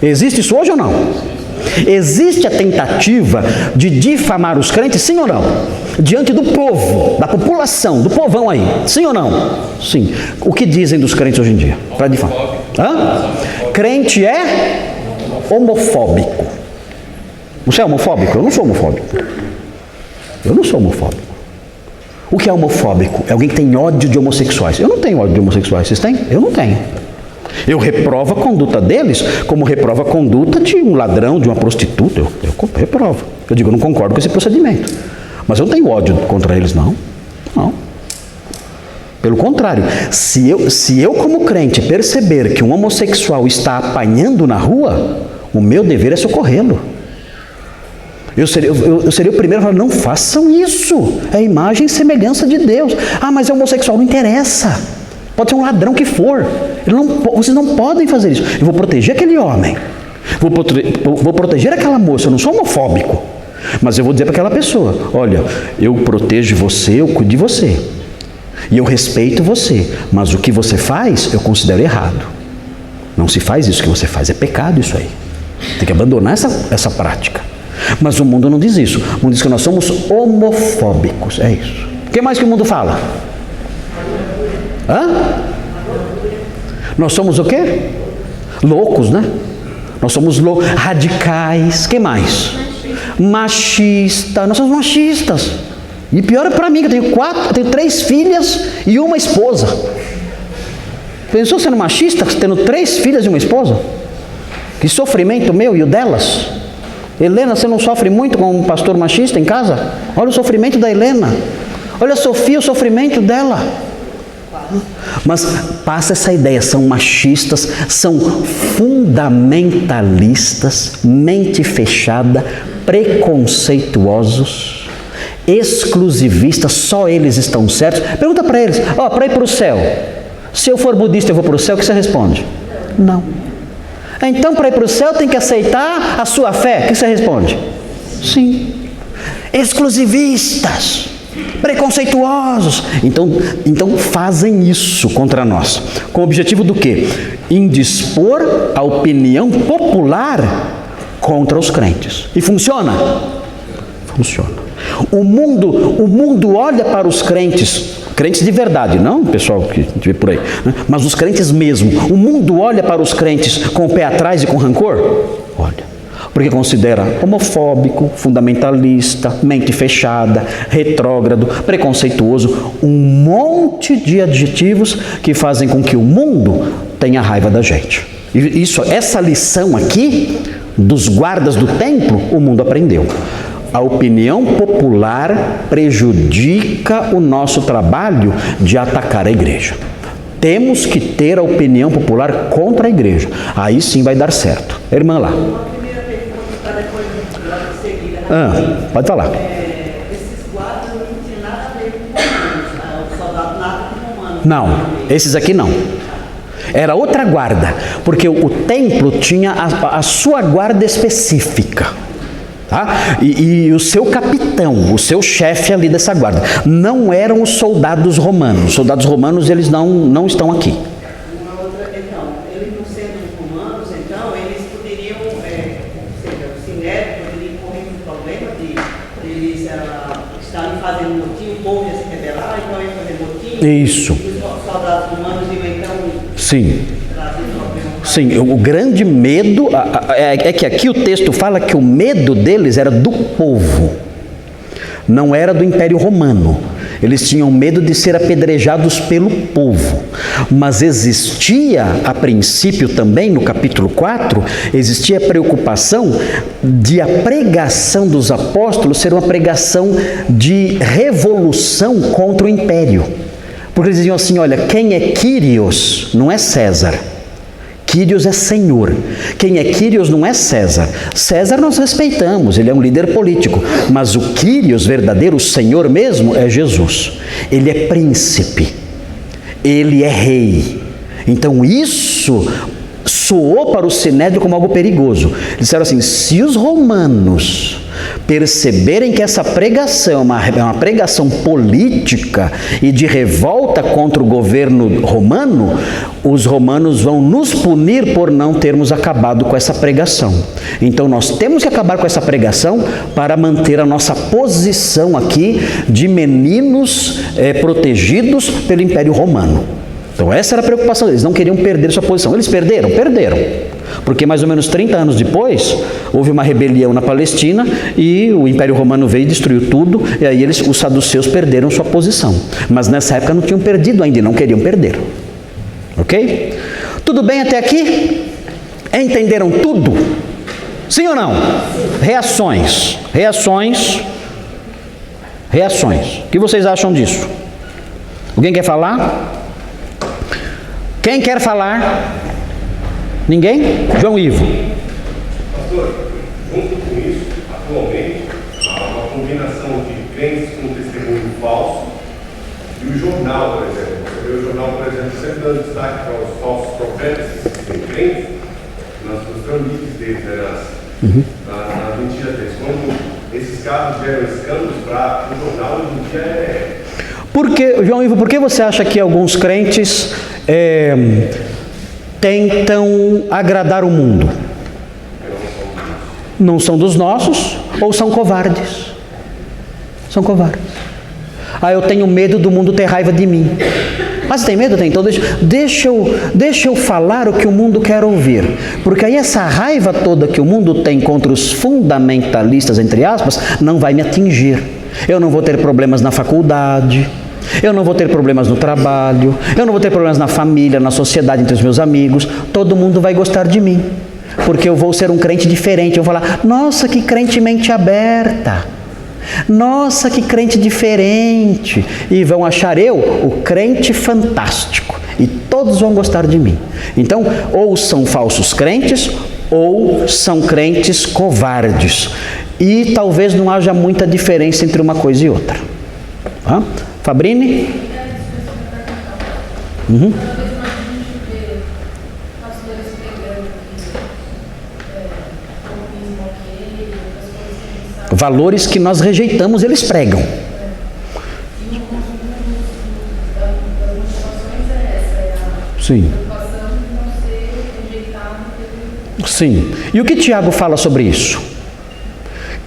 Existe isso hoje ou não? Existe a tentativa de difamar os crentes, sim ou não? Diante do povo, da população, do povão aí, sim ou não? Sim. O que dizem dos crentes hoje em dia? Para difamar. Crente é homofóbico. Você é homofóbico? Eu não sou homofóbico. Eu não sou homofóbico. O que é homofóbico? É alguém que tem ódio de homossexuais. Eu não tenho ódio de homossexuais. Vocês têm? Eu não tenho. Eu reprovo a conduta deles, como reprovo a conduta de um ladrão, de uma prostituta. Eu reprovo. Eu digo, eu não concordo com esse procedimento. Mas eu não tenho ódio contra eles, não. Não. Pelo contrário, se eu como crente perceber que um homossexual está apanhando na rua, o meu dever é socorrê-lo. Eu seria o primeiro a falar, não façam isso. É imagem e semelhança de Deus. Mas é homossexual, não interessa. Pode ser um ladrão que for. Vocês não podem fazer isso. Eu vou proteger aquele homem. Vou proteger aquela moça. Eu não sou homofóbico. Mas eu vou dizer para aquela pessoa, olha, eu protejo você, eu cuido de você. E eu respeito você. Mas o que você faz, eu considero errado. Não se faz isso que você faz. É pecado isso aí. Tem que abandonar essa prática. Mas o mundo não diz isso. O mundo diz que nós somos homofóbicos. É isso. O que mais que o mundo fala? Nós somos o quê? Loucos, né? Nós somos radicais. O que mais? Machista. Nós somos machistas. E pior é para mim, que eu tenho 3 filhas e uma esposa. Pensou sendo machista, tendo 3 filhas e uma esposa? Que sofrimento meu e o delas. Helena, você não sofre muito com um pastor machista em casa? Olha o sofrimento da Helena. Olha a Sofia, o sofrimento dela. Mas passa essa ideia, são machistas, são fundamentalistas, mente fechada, preconceituosos, exclusivistas, só eles estão certos. Pergunta para eles, para ir para o céu, se eu for budista eu vou para o céu, o que você responde? Não. Então, para ir para o céu, tem que aceitar a sua fé. O que você responde? Sim. Exclusivistas, preconceituosos. Então fazem isso contra nós. Com o objetivo do quê? Indispor a opinião popular contra os crentes. E funciona? Funciona. O mundo olha para os crentes de verdade, não o pessoal que a gente vê por aí, né? Mas os crentes mesmo. O mundo olha para os crentes com o pé atrás e com rancor? Olha. Porque considera homofóbico, fundamentalista, mente fechada, retrógrado, preconceituoso, um monte de adjetivos que fazem com que o mundo tenha raiva da gente. E essa lição aqui, dos guardas do templo, o mundo aprendeu. A opinião popular prejudica o nosso trabalho de atacar a igreja. Temos que ter a opinião popular contra a igreja. Aí sim vai dar certo. Irmã lá. Pode falar. Esses guardas não tinham nada a ver com o soldado, nada com romanos. Não, esses aqui não. Era outra guarda, porque o templo tinha a sua guarda específica. Tá? E o seu capitão, o seu chefe ali dessa guarda, não eram os soldados romanos. Os soldados romanos, eles não estão aqui. Então, eles não sendo romanos, então, eles poderiam, o Sinédrio poderia correr um problema de eles estarem fazendo motim, o povo ia se rebelar, então ia fazer motim. Isso. E os soldados romanos iam então Sim. trazer problema. Sim, o grande medo é que aqui o texto fala que o medo deles era do povo, não era do Império Romano. Eles tinham medo de ser apedrejados pelo povo. Mas existia, a princípio também, no capítulo 4, existia a preocupação de a pregação dos apóstolos ser uma pregação de revolução contra o Império. Porque eles diziam assim, olha, quem é Quírios não é César. Quírios é Senhor. Quem é Quírios não é César. César nós respeitamos, ele é um líder político. Mas o Quírios verdadeiro, o Senhor mesmo, é Jesus. Ele é príncipe. Ele é rei. Então isso soou para o Sinédrio como algo perigoso. Eles disseram assim, se os romanos perceberem que essa pregação é uma pregação política e de revolta contra o governo romano, os romanos vão nos punir por não termos acabado com essa pregação. Então nós temos que acabar com essa pregação para manter a nossa posição aqui de meninos protegidos pelo Império Romano. Então essa era a preocupação deles, não queriam perder sua posição. Eles perderam? Perderam. Porque mais ou menos 30 anos depois, houve uma rebelião na Palestina e o Império Romano veio e destruiu tudo, e aí os saduceus perderam sua posição. Mas nessa época não tinham perdido ainda e não queriam perder. Ok? Tudo bem até aqui? Entenderam tudo? Sim ou não? Reações. O que vocês acham disso? Alguém quer falar? Quem quer falar? Ninguém? João Ivo. Pastor, junto com isso, atualmente, há uma combinação de crentes com testemunho falso e o jornal, por exemplo. Você vê o jornal, por exemplo, sempre dando destaque para os falsos profetas, esses crentes, nos trambiques deles, nas mentiras deles. Quando esses casos geram escândalos para o jornal, hoje em dia João Ivo, por que você acha que alguns crentes tentam agradar o mundo? Não são dos nossos ou são covardes? São covardes. Eu tenho medo do mundo ter raiva de mim. Mas você tem medo? Tem. Então deixa eu falar o que o mundo quer ouvir. Porque aí essa raiva toda que o mundo tem contra os fundamentalistas, entre aspas, não vai me atingir. Eu não vou ter problemas na faculdade. Eu não vou ter problemas no trabalho, eu não vou ter problemas na família, na sociedade, entre os meus amigos. Todo mundo vai gostar de mim, porque eu vou ser um crente diferente. Eu vou falar, nossa, que crente mente aberta, nossa, que crente diferente. E vão achar eu o crente fantástico, e todos vão gostar de mim. Então, ou são falsos crentes, ou são crentes covardes. E talvez não haja muita diferença entre uma coisa e outra. Fabrini? valores que nós rejeitamos, eles pregam. Sim. Sim. E o que Tiago fala sobre isso?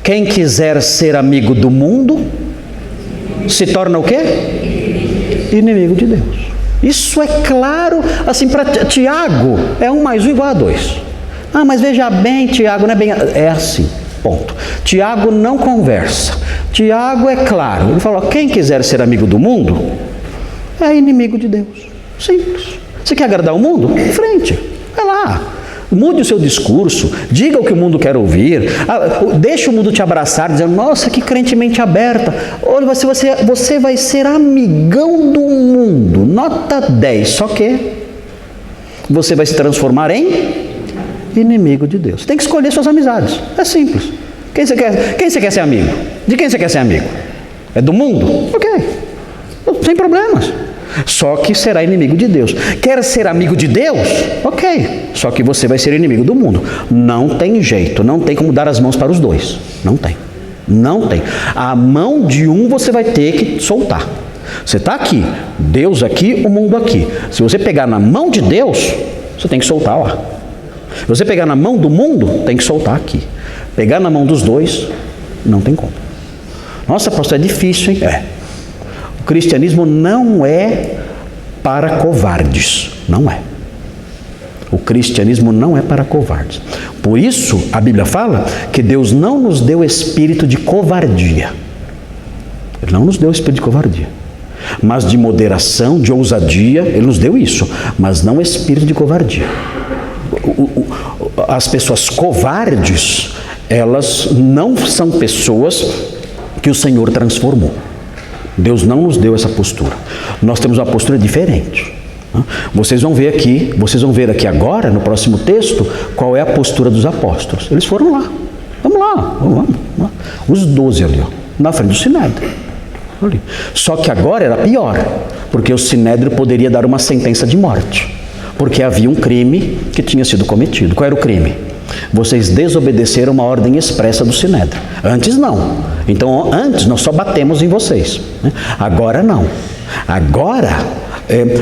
Quem quiser ser amigo do mundo, se torna o quê? Inimigo de Deus. Isso é claro, assim, para Tiago, é 1 mais 1 igual a 2. Ah, mas veja bem, Tiago, não é bem... É assim, ponto. Tiago não conversa. Tiago é claro. Ele falou, quem quiser ser amigo do mundo, é inimigo de Deus. Simples. Você quer agradar o mundo? Em frente. Vai lá. Mude o seu discurso. Diga o que o mundo quer ouvir. Deixa o mundo te abraçar, dizendo, nossa, que crente mente aberta. Olha, você vai ser amigão do mundo. Nota 10. Só que você vai se transformar em inimigo de Deus. Tem que escolher suas amizades. É simples. Quem você quer ser amigo? De quem você quer ser amigo? É do mundo? Ok. Sem problemas. Só que será inimigo de Deus. Quer ser amigo de Deus? Ok. Só que você vai ser inimigo do mundo. Não tem jeito. Não tem como dar as mãos para os dois. Não tem. Não tem. A mão de um você vai ter que soltar. Você está aqui. Deus aqui, o mundo aqui. Se você pegar na mão de Deus, você tem que soltar lá. Se você pegar na mão do mundo, tem que soltar aqui. Pegar na mão dos dois, não tem como. Nossa, pastor, é difícil, hein? É. O cristianismo não é para covardes. Não é. O cristianismo não é para covardes. Por isso, a Bíblia fala que Deus não nos deu espírito de covardia. Ele não nos deu espírito de covardia. Mas de moderação, de ousadia, Ele nos deu isso. Mas não espírito de covardia. As pessoas covardes, elas não são pessoas que o Senhor transformou. Deus não nos deu essa postura. Nós temos uma postura diferente. Vocês vão ver aqui agora, no próximo texto, qual é a postura dos apóstolos. Eles foram lá. Vamos lá. Os 12 ali, ó, na frente do Sinédrio. Ali. Só que agora era pior, porque o Sinédrio poderia dar uma sentença de morte. Porque havia um crime que tinha sido cometido. Qual era o crime? Vocês desobedeceram uma ordem expressa do Sinédrio. Antes não. Então, antes nós só batemos em vocês. Agora não. Agora,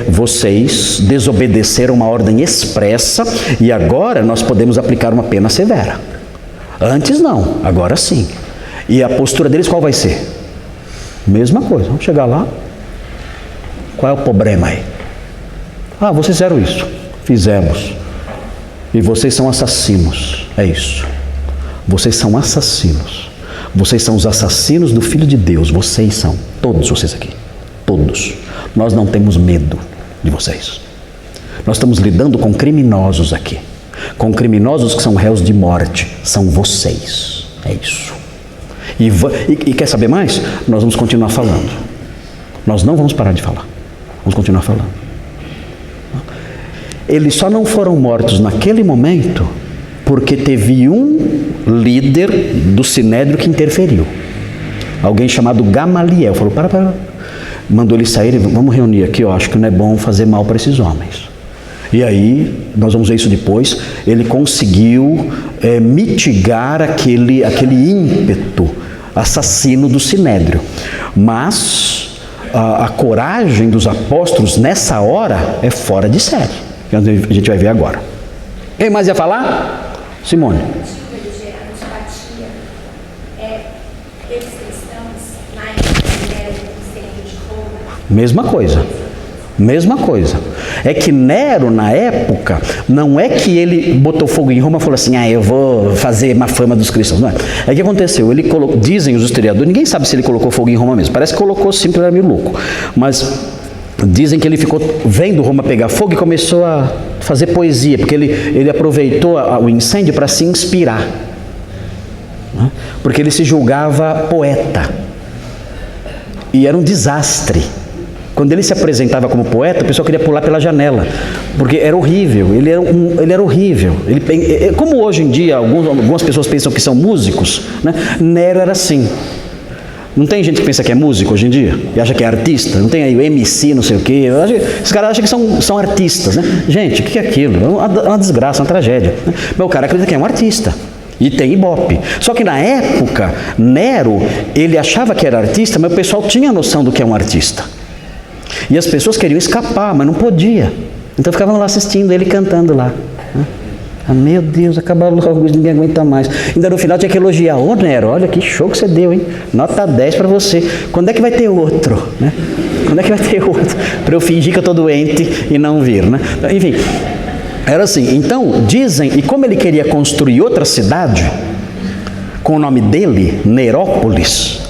vocês desobedeceram uma ordem expressa e agora nós podemos aplicar uma pena severa. Antes não, agora sim. E a postura deles qual vai ser? Mesma coisa. Vamos chegar lá. Qual é o problema aí? Ah, vocês fizeram isso. Fizemos. E vocês são assassinos. É isso. Vocês são assassinos. Vocês são os assassinos do Filho de Deus. Vocês são. Todos vocês aqui. Todos. Nós não temos medo de vocês. Nós estamos lidando com criminosos aqui. Com criminosos que são réus de morte. São vocês. É isso. E quer saber mais? Nós vamos continuar falando. Nós não vamos parar de falar. Vamos continuar falando. Eles só não foram mortos naquele momento porque teve um líder do Sinédrio que interferiu. Alguém chamado Gamaliel. Falou, para. Mandou eles saírem, vamos reunir aqui, eu acho que não é bom fazer mal para esses homens. E aí, nós vamos ver isso depois, ele conseguiu mitigar aquele ímpeto assassino do Sinédrio. Mas a coragem dos apóstolos nessa hora é fora de série. A gente vai ver agora. Quem mais ia falar? Simone. Mesma coisa. É que Nero, na época, não é que ele botou fogo em Roma e falou assim, eu vou fazer má fama dos cristãos. Não é. É que aconteceu, ele colocou, dizem os historiadores, ninguém sabe se ele colocou fogo em Roma mesmo. Parece que colocou sim, porque ele era meio louco. Mas dizem que ele ficou vendo Roma pegar fogo e começou a fazer poesia, porque ele aproveitou o incêndio para se inspirar. Porque ele se julgava poeta. E era um desastre. Quando ele se apresentava como poeta, o pessoal queria pular pela janela, porque era horrível, ele era horrível. Como hoje em dia algumas pessoas pensam que são músicos, né? Nero era assim. Não tem gente que pensa que é músico hoje em dia e acha que é artista? Não tem aí o MC, não sei o quê. Esses caras acham que são artistas, né? Gente, o que é aquilo? É uma desgraça, uma tragédia, né? Mas o cara acredita que é um artista. E tem Ibope. Só que na época, Nero, ele achava que era artista, mas o pessoal tinha noção do que é um artista. E as pessoas queriam escapar, mas não podia. Então ficavam lá assistindo ele cantando lá. Ah, meu Deus, acaba logo, ninguém aguenta mais. Ainda no final tinha que elogiar. Ô Nero, olha que show que você deu, hein? Nota 10 para você. Quando é que vai ter outro? Né? Quando é que vai ter outro? Para eu fingir que eu estou doente e não vir, né? Enfim... Era assim, então dizem, e como ele queria construir outra cidade, com o nome dele, Nerópolis,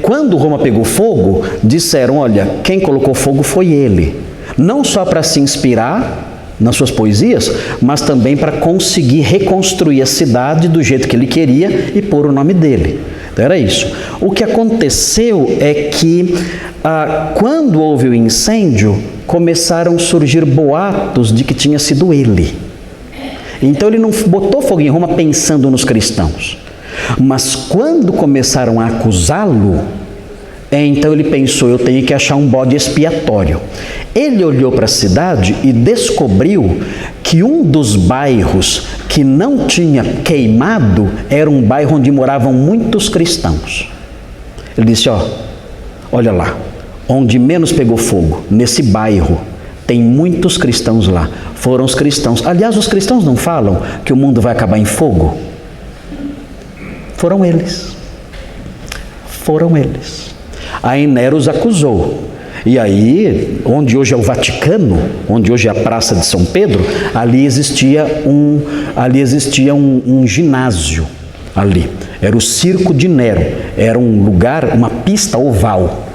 quando Roma pegou fogo, disseram, olha, quem colocou fogo foi ele. Não só para se inspirar nas suas poesias, mas também para conseguir reconstruir a cidade do jeito que ele queria e pôr o nome dele. Então era isso. O que aconteceu é que quando houve o incêndio, começaram a surgir boatos de que tinha sido ele. Então ele não botou fogo em Roma pensando nos cristãos. Mas quando começaram a acusá-lo, então ele pensou, eu tenho que achar um bode expiatório. Ele olhou para a cidade e descobriu que um dos bairros que não tinha queimado era um bairro onde moravam muitos cristãos. Ele disse, olha lá, onde menos pegou fogo, nesse bairro, tem muitos cristãos lá. Foram os cristãos. Aliás, os cristãos não falam que o mundo vai acabar em fogo? Foram eles. Foram eles. Aí Nero os acusou. E aí, onde hoje é o Vaticano, onde hoje é a Praça de São Pedro, ali existia um ginásio ali. Era o Circo de Nero. Era um lugar, uma pista oval,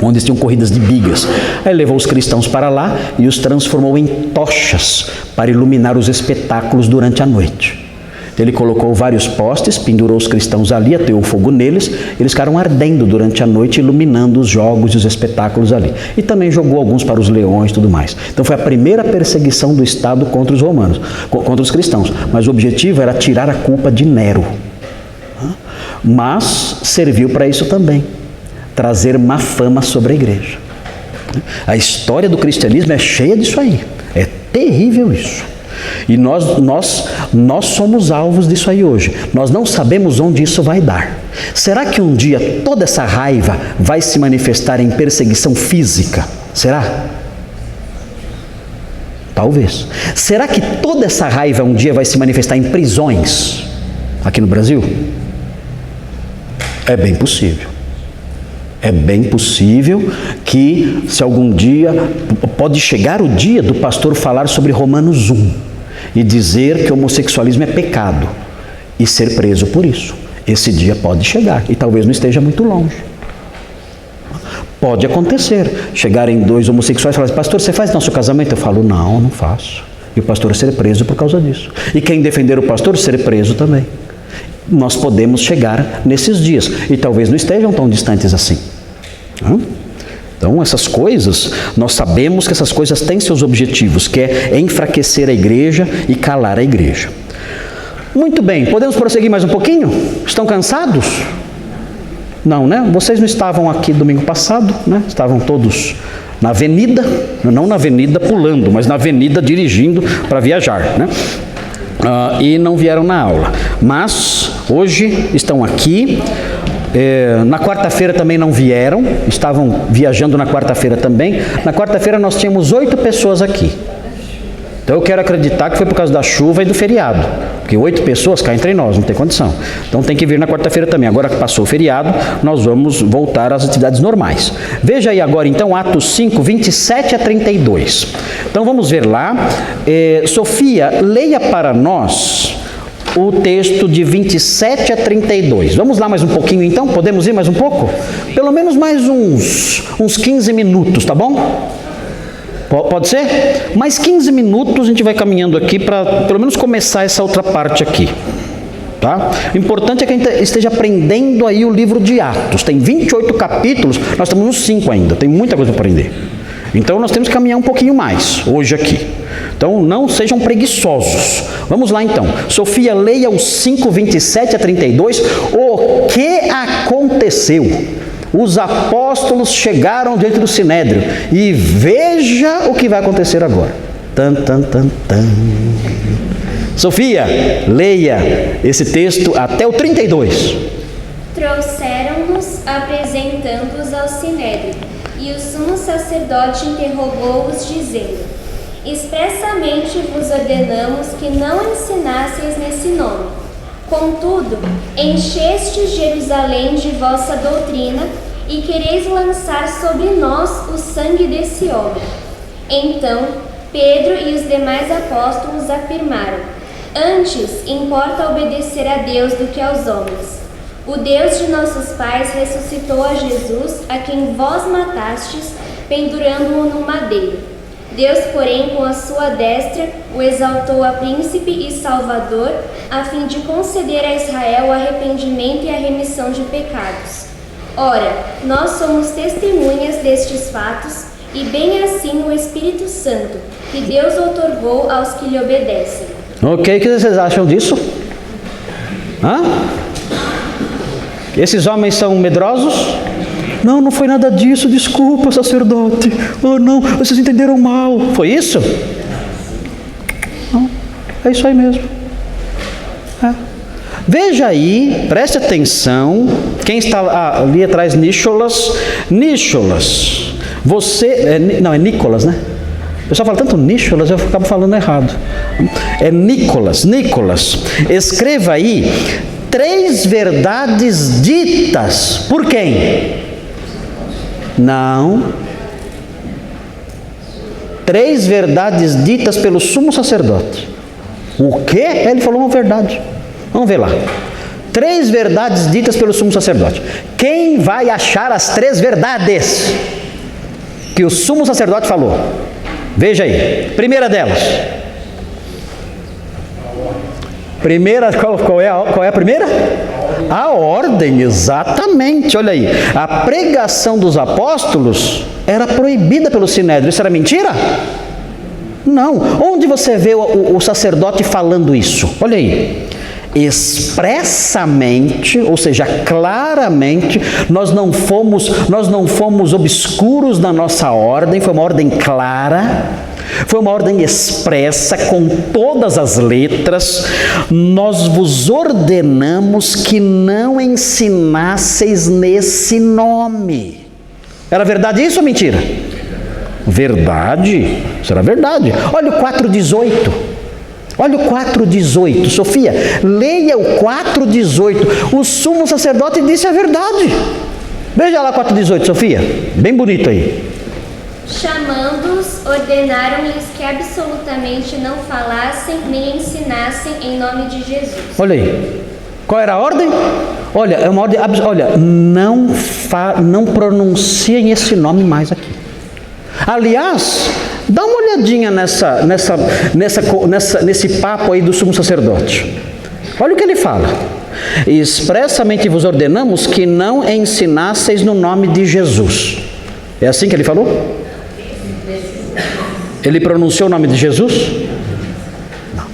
onde tinham corridas de bigas. Aí levou os cristãos para lá e os transformou em tochas para iluminar os espetáculos durante a noite. Ele colocou vários postes, pendurou os cristãos ali, ateou fogo neles, eles ficaram ardendo durante a noite, iluminando os jogos e os espetáculos ali. E também jogou alguns para os leões e tudo mais. Então foi a primeira perseguição do Estado contra os romanos, contra os cristãos. Mas o objetivo era tirar a culpa de Nero. Mas serviu para isso também, trazer má fama sobre a igreja. A história do cristianismo é cheia disso aí. É terrível isso. E nós somos alvos disso aí hoje. Nós não sabemos onde isso vai dar. Será que um dia toda essa raiva vai se manifestar em perseguição física? Será? Talvez. Será que toda essa raiva um dia vai se manifestar em prisões aqui no Brasil? É bem possível. É bem possível que, se algum dia, pode chegar o dia do pastor falar sobre Romanos 1 e dizer que o homossexualismo é pecado e ser preso por isso. Esse dia pode chegar e talvez não esteja muito longe. Pode acontecer, chegarem dois homossexuais e falarem, pastor, você faz nosso casamento? Eu falo, não faço. E o pastor ser preso por causa disso. E quem defender o pastor ser preso também. Nós podemos chegar nesses dias e talvez não estejam tão distantes assim. Então essas coisas, nós sabemos que essas coisas têm seus objetivos, que é enfraquecer a igreja e calar a igreja. Muito bem, podemos prosseguir mais um pouquinho? Estão cansados? Não, né? Vocês não estavam aqui domingo passado, né? Estavam todos na avenida, não na avenida pulando, mas na avenida dirigindo para viajar, né? E não vieram na aula, mas hoje estão aqui. Na quarta-feira também não vieram, estavam viajando na quarta-feira também. Na quarta-feira nós tínhamos 8 pessoas aqui. Então eu quero acreditar que foi por causa da chuva e do feriado, porque 8 pessoas cá entre nós, não tem condição. Então tem que vir na quarta-feira também. Agora que passou o feriado, nós vamos voltar às atividades normais. Veja aí agora então Atos 5, 27 a 32. Então vamos ver lá. Sofia, leia para nós o texto de 27 a 32. Vamos lá mais um pouquinho então? Podemos ir mais um pouco? Pelo menos mais uns 15 minutos, tá bom? Pode ser? Mais 15 minutos a gente vai caminhando aqui para pelo menos começar essa outra parte aqui. Tá? O importante é que a gente esteja aprendendo aí o livro de Atos. Tem 28 capítulos, nós estamos nos 5 ainda, tem muita coisa para aprender. Então nós temos que caminhar um pouquinho mais hoje aqui. Então não sejam preguiçosos. Vamos lá então. Sofia, leia os 5, 27 a 32. O que aconteceu? Os apóstolos chegaram diante do Sinédrio e veja o que vai acontecer agora. Sofia, leia esse texto até o 32. Trouxeram-nos, apresentando-os ao Sinédrio, e o sumo sacerdote interrogou-os, dizendo: expressamente vos ordenamos que não ensinasseis nesse nome. Contudo, enchestes Jerusalém de vossa doutrina e quereis lançar sobre nós o sangue desse homem. Então, Pedro e os demais apóstolos afirmaram: antes importa obedecer a Deus do que aos homens. O Deus de nossos pais ressuscitou a Jesus, a quem vós matastes, pendurando-o no madeiro. Deus, porém, com a sua destra, o exaltou a príncipe e salvador, a fim de conceder a Israel o arrependimento e a remissão de pecados. Ora, nós somos testemunhas destes fatos, e bem assim o Espírito Santo, que Deus outorgou aos que lhe obedecem. Ok, o que vocês acham disso? Hã? Esses homens são medrosos? Não, não foi nada disso, desculpa, sacerdote. Oh, não, vocês entenderam mal. Foi isso? Não, é isso aí mesmo. É. Veja aí, preste atenção. Quem está ali atrás, Nícholas. Nícholas, você... não, é Nicolas, né? O pessoal fala tanto Nícholas, eu acabo falando errado. É Nicolas. Nicolas, escreva aí 3 verdades ditas por quem? Não. 3 verdades ditas pelo sumo sacerdote. O quê? Ele falou uma verdade. Vamos ver lá. 3 verdades ditas pelo sumo sacerdote. Quem vai achar as 3 verdades que o sumo sacerdote falou? Veja aí. Primeira delas. Qual é a primeira? A ordem, exatamente. Olha aí. A pregação dos apóstolos era proibida pelo Sinédrio. Isso era mentira? Não. Onde você vê o sacerdote falando isso? Olha aí. Expressamente, ou seja, claramente, nós não fomos obscuros na nossa ordem, foi uma ordem clara, foi uma ordem expressa com todas as letras. Nós vos ordenamos que não ensinasseis nesse nome. Era verdade isso ou mentira? Verdade, isso era verdade. Olha o 4:18. Olha o 4:18, Sofia, leia o 4:18. O sumo sacerdote disse a verdade. Veja lá 4:18, Sofia, bem bonito aí. Chamando-os, ordenaram-lhes que absolutamente não falassem nem ensinassem em nome de Jesus. Olha aí, qual era a ordem? Olha, é uma ordem, olha, não pronunciem esse nome mais aqui. Aliás, dá uma olhadinha nesse papo aí do sumo sacerdote. Olha o que ele fala. Expressamente vos ordenamos que não ensinasseis no nome de Jesus. É assim que ele falou? Ele pronunciou o nome de Jesus? Não.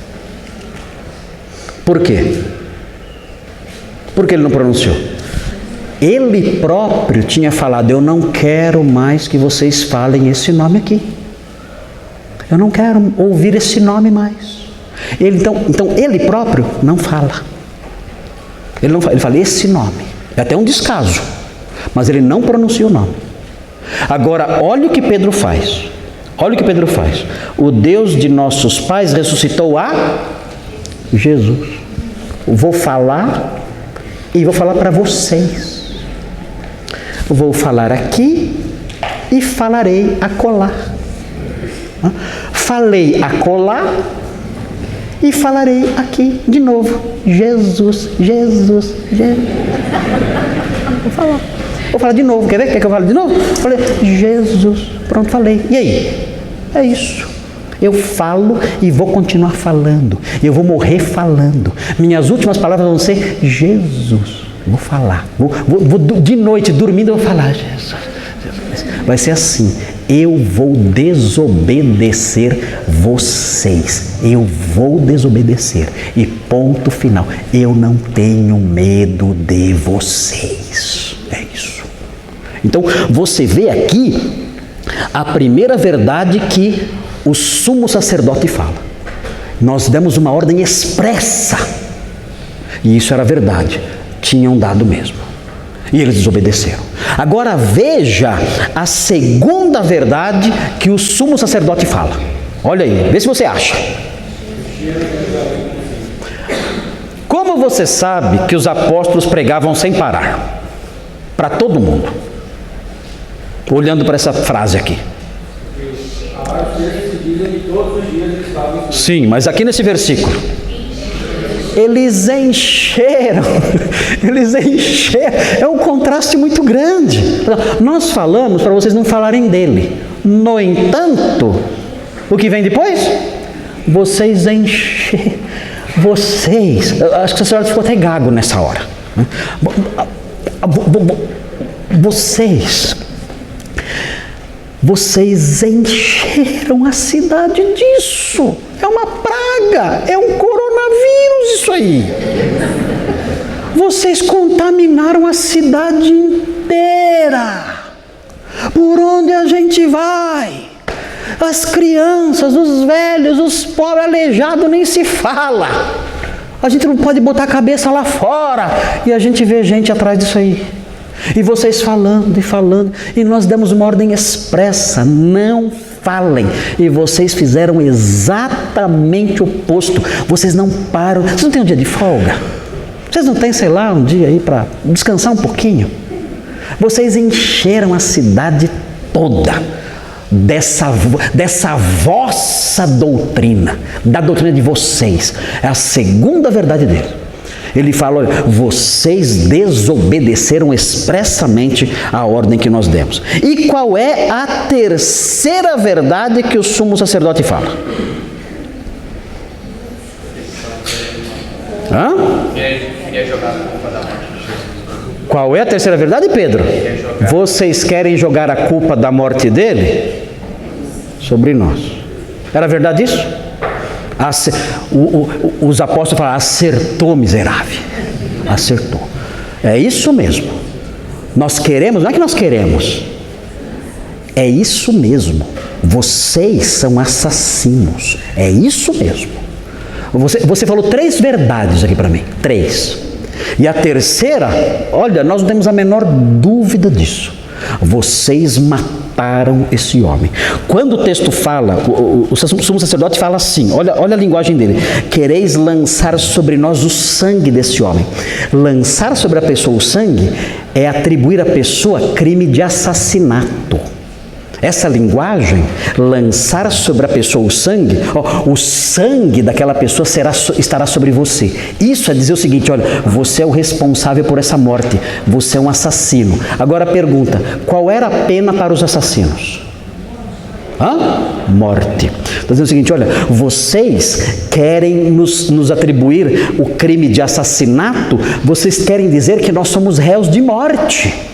Por quê? Por que ele não pronunciou? Ele próprio tinha falado: eu não quero mais que vocês falem esse nome aqui. Eu não quero ouvir esse nome mais. Então ele próprio não fala. Ele não fala, ele fala esse nome. É até um descaso, mas ele não pronuncia o nome. Agora, olha o que Pedro faz. Olha o que Pedro faz. O Deus de nossos pais ressuscitou a Jesus. Vou falar e vou falar para vocês. Vou falar aqui e falarei acolá. Falei acolá e falarei aqui de novo. Jesus, Jesus, Jesus. Vou falar de novo. Quer ver? Quer que eu fale de novo? Falei, Jesus. Pronto, falei. E aí? É isso. Eu falo e vou continuar falando. Eu vou morrer falando. Minhas últimas palavras vão ser Jesus. Vou falar. Vou de noite, dormindo, eu vou falar Jesus. Vai ser assim. Eu vou desobedecer vocês. Eu vou desobedecer. E ponto final. Eu não tenho medo de vocês. É isso. Então, você vê aqui a primeira verdade que o sumo sacerdote fala. Nós demos uma ordem expressa. E isso era verdade. Tinham dado mesmo. E eles desobedeceram. Agora veja a segunda verdade que o sumo sacerdote fala. Olha aí, vê se você acha. Como você sabe que os apóstolos pregavam sem parar? Para todo mundo. Olhando para essa frase aqui. Sim, mas aqui nesse versículo. Eles encheram. É um contraste muito grande. Nós falamos para vocês não falarem dele. No entanto, o que vem depois? Vocês encheram. Acho que a senhora ficou até gago nessa hora. Vocês encheram a cidade disso. É uma praga, é um coronavírus isso aí. Vocês contaminaram a cidade inteira. Por onde a gente vai? As crianças, os velhos, os pobres, aleijados, nem se fala. A gente não pode botar a cabeça lá fora. E a gente vê gente atrás disso aí. E vocês falando e falando. E nós demos uma ordem expressa. Não falem. E vocês fizeram exatamente o oposto. Vocês não param. Vocês não têm um dia de folga? Vocês não têm, sei lá, um dia aí para descansar um pouquinho? Vocês encheram a cidade toda dessa vossa doutrina, da doutrina de vocês. É a segunda verdade dele. Ele fala, olha, vocês desobedeceram expressamente a ordem que nós demos. E qual é a terceira verdade que o sumo sacerdote fala? Qual é a terceira verdade, Pedro? Vocês querem jogar a culpa da morte dele sobre nós. Era verdade isso? Os apóstolos falaram, acertou, miserável. Acertou. É isso mesmo. Nós queremos, não é que nós queremos. É isso mesmo. Vocês são assassinos. É isso mesmo. Você falou 3 verdades aqui para mim. 3. E a terceira, olha, nós não temos a menor dúvida disso. Vocês mataram esse homem. Quando o texto fala, o sumo sacerdote fala assim, olha a linguagem dele. Quereis lançar sobre nós o sangue desse homem. Lançar sobre a pessoa o sangue é atribuir à pessoa crime de assassinato. Essa linguagem, lançar sobre a pessoa o sangue daquela pessoa estará sobre você. Isso é dizer o seguinte, olha, você é o responsável por essa morte, você é um assassino. Agora a pergunta, qual era a pena para os assassinos? Morte. Está dizendo o seguinte, olha, vocês querem nos atribuir o crime de assassinato, vocês querem dizer que nós somos réus de morte.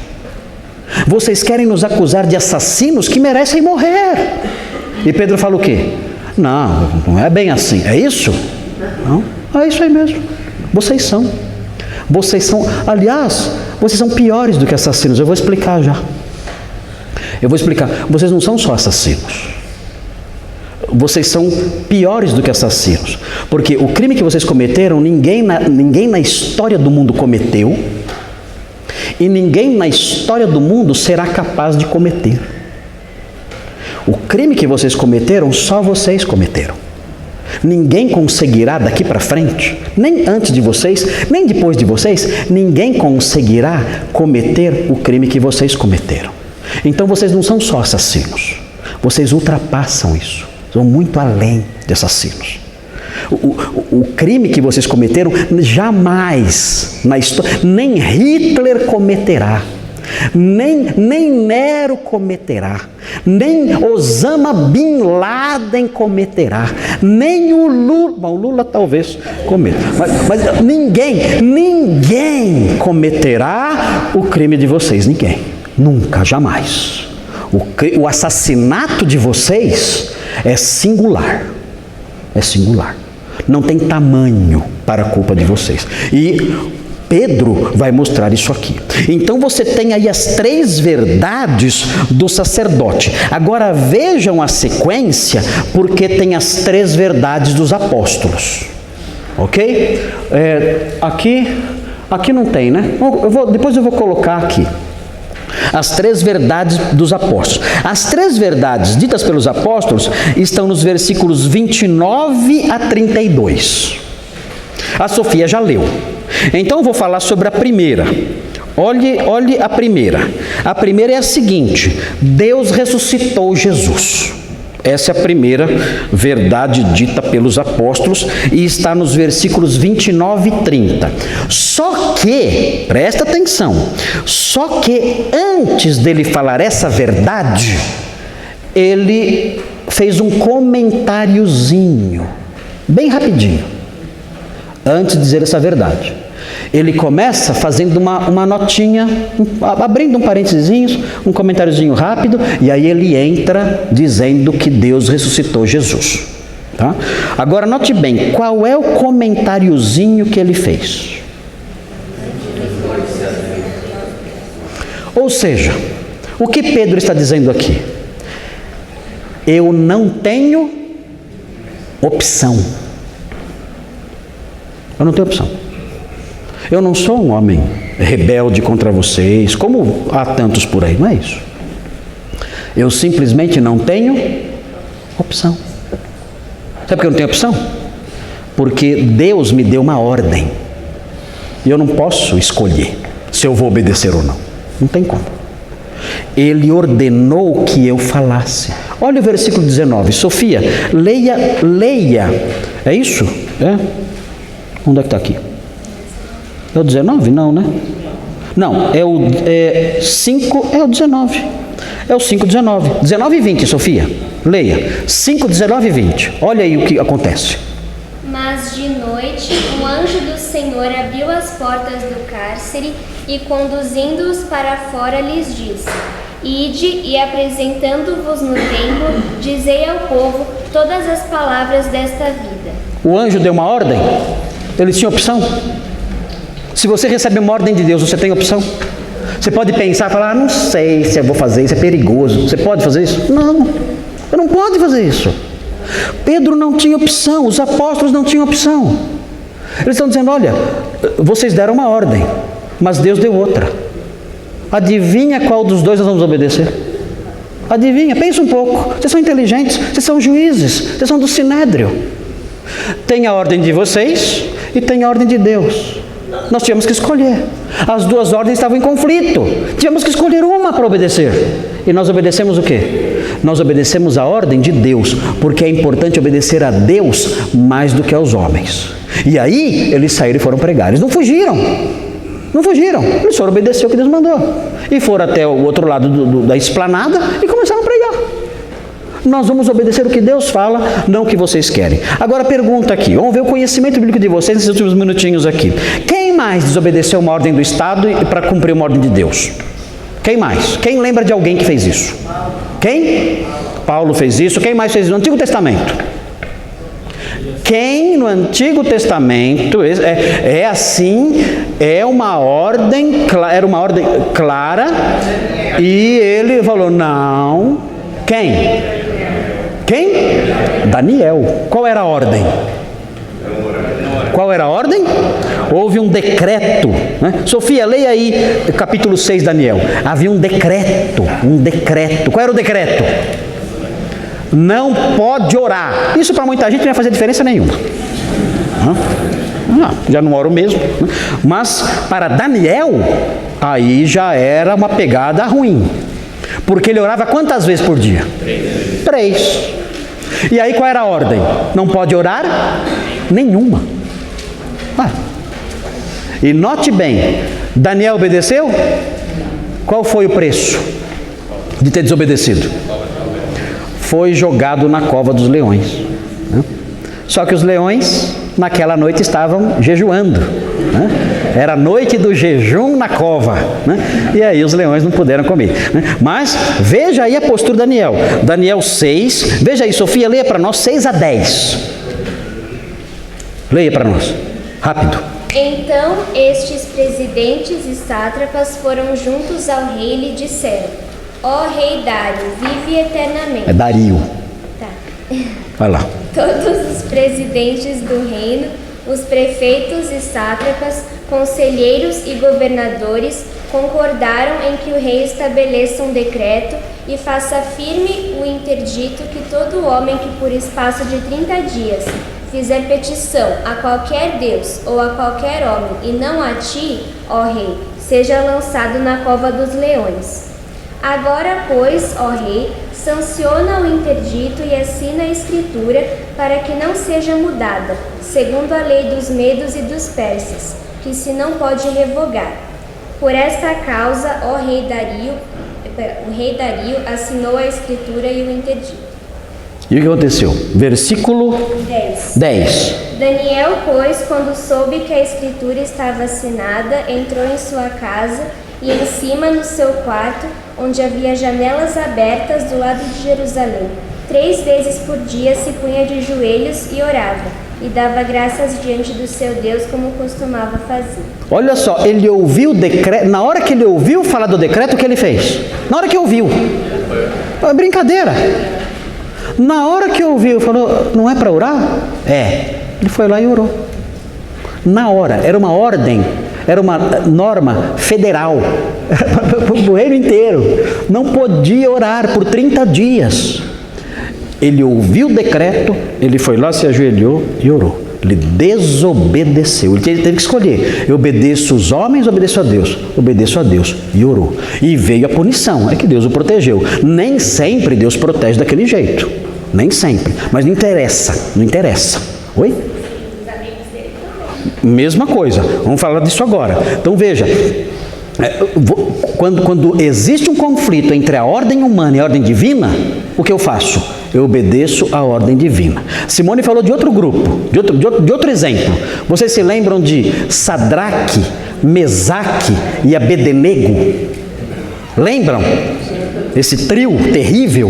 Vocês querem nos acusar de assassinos que merecem morrer. E Pedro fala o quê? Não é bem assim. É isso? Não, é isso aí mesmo. Vocês são. Aliás, vocês são piores do que assassinos. Eu vou explicar já. Vocês não são só assassinos. Vocês são piores do que assassinos. Porque o crime que vocês cometeram, ninguém na história do mundo cometeu. E ninguém na história do mundo será capaz de cometer. O crime que vocês cometeram, só vocês cometeram. Ninguém conseguirá daqui para frente, nem antes de vocês, nem depois de vocês, ninguém conseguirá cometer o crime que vocês cometeram. Então vocês não são só assassinos, vocês ultrapassam isso, são muito além de assassinos. O crime que vocês cometeram, jamais na história, nem Hitler cometerá, nem Nero cometerá, nem Osama Bin Laden cometerá, nem o Lula talvez cometa, mas ninguém cometerá o crime de vocês, ninguém, nunca, jamais. O assassinato de vocês é singular, não tem tamanho para a culpa de vocês. E Pedro vai mostrar isso aqui. Então você tem aí as 3 verdades do sacerdote. Agora vejam a sequência, porque tem as 3 verdades dos apóstolos. Ok? Aqui não tem, né? Depois eu vou colocar aqui. As 3 verdades dos apóstolos. As 3 verdades ditas pelos apóstolos estão nos versículos 29 a 32. A Sofia já leu. Então eu vou falar sobre a primeira. Olhe a primeira. A primeira é a seguinte: Deus ressuscitou Jesus. Essa é a primeira verdade dita pelos apóstolos e está nos versículos 29 e 30. Só que, presta atenção, só que antes dele falar essa verdade, ele fez um comentáriozinho, bem rapidinho, antes de dizer essa verdade. Ele começa fazendo uma notinha, abrindo um parênteses, um comentáriozinho rápido, e aí ele entra dizendo que Deus ressuscitou Jesus. Tá? Agora note bem, qual é o comentáriozinho que ele fez? Ou seja, o que Pedro está dizendo aqui? Eu não tenho opção. Eu não tenho opção. Eu não sou um homem rebelde contra vocês, como há tantos por aí, não é isso. Eu simplesmente não tenho opção. Sabe por que eu não tenho opção? Porque Deus me deu uma ordem. E eu não posso escolher se eu vou obedecer ou não. Não tem como. Ele ordenou que eu falasse. Olha o versículo 19. Sofia, leia. É isso? É? Onde é que está aqui? É o 19? Não, né? Não, é o 5, é o 19. É o 5, 19. 19 e 20, Sofia. Leia. 5, 19 e 20. Olha aí o que acontece. Mas de noite, um anjo do Senhor abriu as portas do cárcere e, conduzindo-os para fora, lhes disse: Ide e, apresentando-vos no templo, dizei ao povo todas as palavras desta vida. O anjo deu uma ordem? Ele tinha opção? Se você recebe uma ordem de Deus, você tem opção? Você pode pensar e falar: não sei se eu vou fazer isso, é perigoso. Você pode fazer isso? Não, você não pode fazer isso. Pedro não tinha opção, os apóstolos não tinham opção. Eles estão dizendo: olha, vocês deram uma ordem, mas Deus deu outra. Adivinha qual dos dois nós vamos obedecer? Adivinha, pensa um pouco. Vocês são inteligentes, vocês são juízes, vocês são do Sinédrio. Tem a ordem de vocês e tem a ordem de Deus. Nós tínhamos que escolher. As duas ordens estavam em conflito. Tínhamos que escolher uma para obedecer. E nós obedecemos o quê? Nós obedecemos a ordem de Deus, porque é importante obedecer a Deus mais do que aos homens. E aí eles saíram e foram pregar. Eles não fugiram. Não fugiram. Eles foram obedecer o que Deus mandou. E foram até o outro lado da esplanada e começaram a pregar. Nós vamos obedecer o que Deus fala, não o que vocês querem. Agora pergunta aqui, vamos ver o conhecimento bíblico de vocês nesses últimos minutinhos aqui. Quem mais desobedeceu uma ordem do Estado para cumprir uma ordem de Deus? Quem mais? Quem lembra de alguém que fez isso? Quem? Paulo fez isso. Quem mais fez isso no Antigo Testamento? Quem no Antigo Testamento é assim, era uma ordem clara, e ele falou: não. Quem? Daniel. Qual era a ordem? Qual era a ordem? Houve um decreto, né? Sofia, leia aí capítulo 6, Daniel. Havia um decreto. Qual era o decreto? Não pode orar. Isso para muita gente não ia fazer diferença nenhuma. Já não oro mesmo. Mas para Daniel, aí já era uma pegada ruim. Porque ele orava quantas vezes por dia? 3. E aí qual era a ordem? Não pode orar? Nenhuma. E note bem, Daniel obedeceu? Qual foi o preço de ter desobedecido? Foi jogado na cova dos leões. Só que os leões naquela noite estavam jejuando. Era a noite do jejum na cova, e aí os leões não puderam comer. Mas veja aí a postura de Daniel. Daniel 6, veja aí, Sofia, leia para nós 6 a 10. Leia para nós, rápido. Então estes presidentes e sátrapas foram juntos ao rei e lhe disseram: ó rei Dário, vive eternamente. É Dario. Tá. Vai lá. Todos os presidentes do reino, os prefeitos e sátrapas, conselheiros e governadores concordaram em que o rei estabeleça um decreto e faça firme o interdito que todo homem que por espaço de 30 dias fizer petição a qualquer deus ou a qualquer homem e não a ti, ó rei, seja lançado na cova dos leões. Agora, pois, ó rei, sanciona o interdito e assina a escritura para que não seja mudada, segundo a lei dos medos e dos persas, que se não pode revogar. Por esta causa, ó rei Dario, o rei Dario assinou a escritura e o interdito. E o que aconteceu? Versículo 10. Daniel, pois, quando soube que a escritura estava assinada, entrou em sua casa e em cima no seu quarto, onde havia janelas abertas do lado de Jerusalém. 3 vezes por dia se punha de joelhos e orava, e dava graças diante do seu Deus, como costumava fazer. Olha só, ele ouviu o decreto. Na hora que ele ouviu falar do decreto, o que ele fez? Na hora que ouviu. É brincadeira. Na hora que ouviu, falou: não é para orar? É. Ele foi lá e orou. Na hora, era uma ordem, era uma norma federal, para o reino inteiro. Não podia orar por 30 dias. Ele ouviu o decreto, ele foi lá, se ajoelhou e orou. Ele desobedeceu. Ele teve que escolher: eu obedeço os homens ou obedeço a Deus? Obedeço a Deus. E orou. E veio a punição. É que Deus o protegeu. Nem sempre Deus protege daquele jeito. Nem sempre. Mas não interessa. Não interessa. Oi? Mesma coisa. Vamos falar disso agora. Então veja. Quando existe um conflito entre a ordem humana e a ordem divina, o que eu faço? Eu obedeço à ordem divina. Simone falou de outro grupo, de outro exemplo. Vocês se lembram de Sadraque, Mesaque e Abednego? Lembram? Esse trio terrível,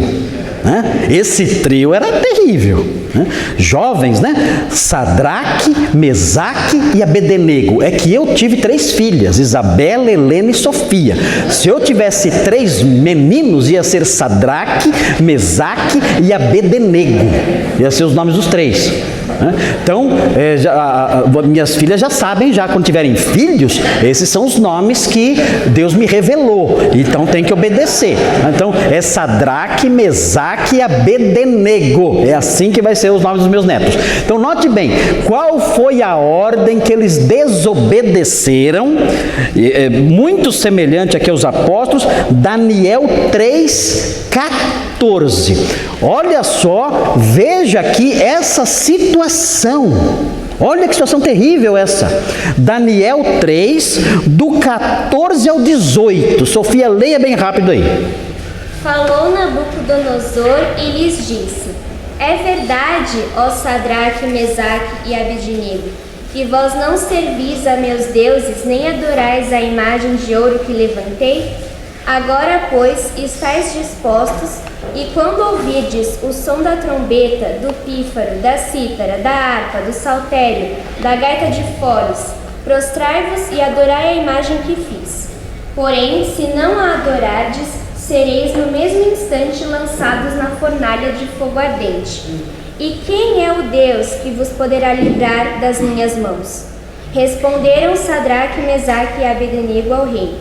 né? Esse trio era terrível, né? Jovens, né? Sadraque, Mesaque e Abednego. É que eu tive 3 filhas, Isabela, Helena e Sofia. Se eu tivesse 3 meninos, ia ser Sadraque, Mesaque e Abednego. Ia ser os nomes dos 3. Então, minhas filhas já sabem, já quando tiverem filhos, esses são os nomes que Deus me revelou. Então tem que obedecer. Então é Sadraque, Mesaque e Abednego. É assim que vai ser os nomes dos meus netos. Então note bem, qual foi a ordem que eles desobedeceram? Muito semelhante aqui aos apóstolos. Daniel 3:14. Olha só, veja aqui essa situação. Olha que situação terrível essa. Daniel 3, do 14 ao 18. Sofia, leia bem rápido aí. Falou Nabucodonosor e lhes disse: é verdade, ó Sadraque, Mesaque e Abednego, que vós não servis a meus deuses, nem adorais a imagem de ouro que levantei? Agora, pois, estáis dispostos, e quando ouvirdes o som da trombeta, do pífaro, da cítara, da harpa, do saltério, da gaita de foles, prostrai-vos e adorai a imagem que fiz. Porém, se não a adorardes, sereis no mesmo instante lançados na fornalha de fogo ardente. E quem é o Deus que vos poderá livrar das minhas mãos? Responderam Sadraque, Mesaque e Abednego ao rei: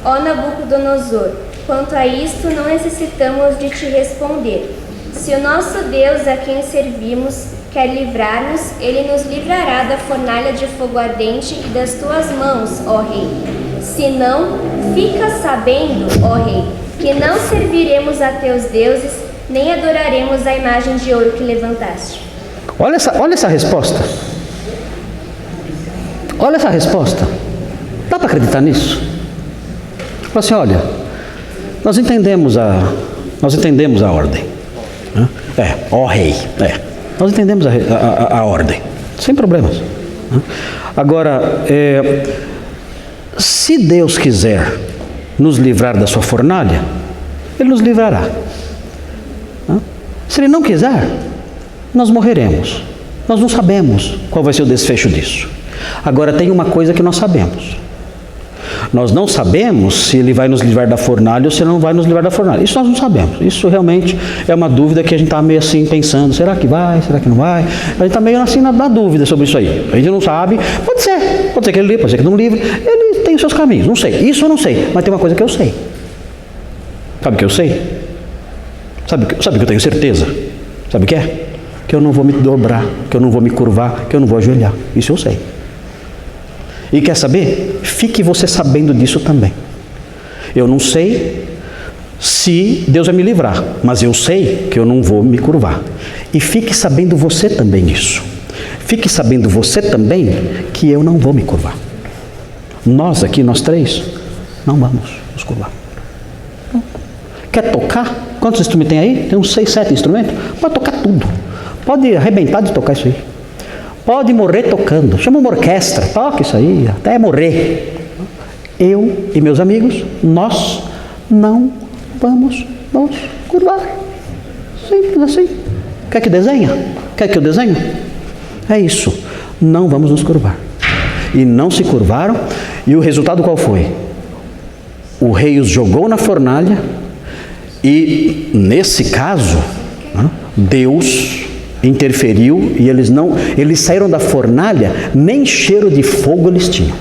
ó Nabucodonosor, quanto a isto não necessitamos de te responder. Se o nosso Deus, a quem servimos, quer livrar-nos, ele nos livrará da fornalha de fogo ardente e das tuas mãos, ó rei. Se não, fica sabendo, ó rei, que não serviremos a teus deuses, nem adoraremos a imagem de ouro que levantaste. Olha essa resposta. Olha essa resposta. Dá para acreditar nisso? Fala assim: olha, nós entendemos a ordem. Ó rei. Nós entendemos a ordem. Sem problemas. Agora, se Deus quiser nos livrar da sua fornalha, Ele nos livrará. Se Ele não quiser, nós morreremos. Nós não sabemos qual vai ser o desfecho disso. Agora tem uma coisa que nós sabemos. Nós não sabemos se ele vai nos livrar da fornalha ou se ele não vai nos livrar da fornalha. Isso nós não sabemos. Isso realmente é uma dúvida que a gente está meio assim pensando. Será que vai? Será que não vai? A gente está meio assim na dúvida sobre isso aí. A gente não sabe. Pode ser que ele livre, pode ser que não livre. Ele tem os seus caminhos. Não sei. Isso eu não sei. Mas tem uma coisa que eu sei. Sabe o que eu sei? Sabe o que eu tenho certeza? Sabe o que é? Que eu não vou me dobrar, que eu não vou me curvar, que eu não vou ajoelhar. Isso eu sei. E quer saber? Fique você sabendo disso também. Eu não sei se Deus vai me livrar, mas eu sei que eu não vou me curvar. E fique sabendo você também isso. Fique sabendo você também que eu não vou me curvar. Nós aqui, nós três, não vamos nos curvar. Quer tocar? Quantos instrumentos tem aí? Tem uns 6, 7 instrumentos? Pode tocar tudo. Pode arrebentar de tocar isso aí. Pode morrer tocando. Chama uma orquestra. Toca isso aí, até morrer. Eu e meus amigos, nós não vamos nos curvar. Simples assim. Quer que desenhe? Quer que eu desenhe? É isso. Não vamos nos curvar. E não se curvaram. E o resultado qual foi? O rei os jogou na fornalha. E nesse caso, Deus interferiu e eles saíram da fornalha, nem cheiro de fogo eles tinham.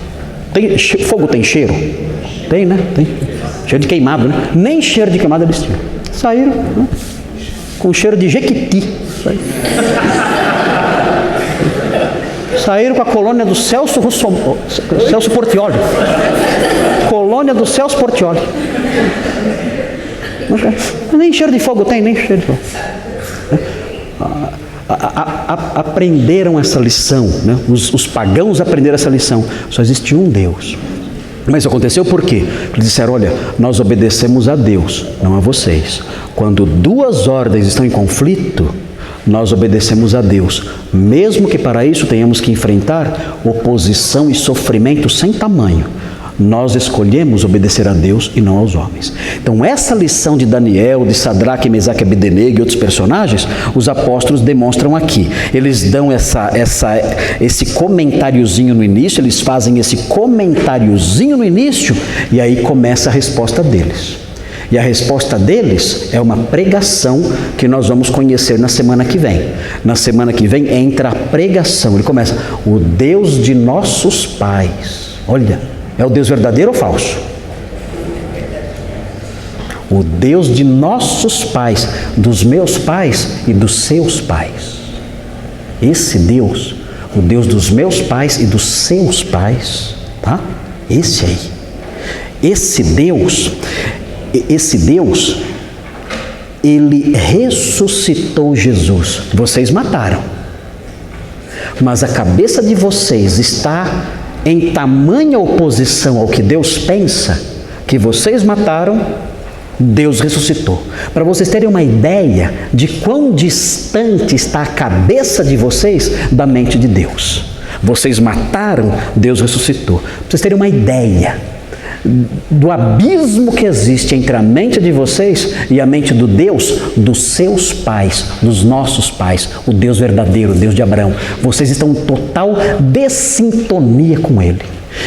Fogo tem cheiro? Tem, né? Tem. Cheiro de queimado, né? Nem cheiro de queimado eles tinham. Saíram, né? Com cheiro de jequiti. Saíram com a colônia do Celso Portiolli. Colônia do Celso Portiolli. Nem cheiro de fogo tem, nem cheiro de fogo. Aprenderam essa lição, né? Os pagãos aprenderam essa lição. Só existe um Deus. Mas isso aconteceu por quê? Eles disseram, olha, nós obedecemos a Deus, não a vocês. Quando duas ordens estão em conflito, nós obedecemos a Deus, mesmo que para isso tenhamos que enfrentar oposição e sofrimento sem tamanho. Nós escolhemos obedecer a Deus e não aos homens. Então essa lição de Daniel, de Sadraque, Mesaque e Abdenego e outros personagens, os apóstolos demonstram aqui. Eles dão esse comentáriozinho no início, eles fazem esse comentáriozinho no início e aí começa a resposta deles. E a resposta deles é uma pregação que nós vamos conhecer na semana que vem. Na semana que vem entra a pregação. Ele começa, o Deus de nossos pais. Olha, é o Deus verdadeiro ou falso? O Deus de nossos pais, dos meus pais e dos seus pais. Esse Deus, o Deus dos meus pais e dos seus pais, tá? Esse aí. Esse Deus, ele ressuscitou Jesus. Vocês mataram. Mas a cabeça de vocês está em tamanha oposição ao que Deus pensa, que vocês mataram, Deus ressuscitou. Para vocês terem uma ideia de quão distante está a cabeça de vocês da mente de Deus. Vocês mataram, Deus ressuscitou. Para vocês terem uma ideia do abismo que existe entre a mente de vocês e a mente do Deus dos seus pais, dos nossos pais, o Deus verdadeiro, o Deus de Abraão. Vocês estão em total dessintonia com Ele.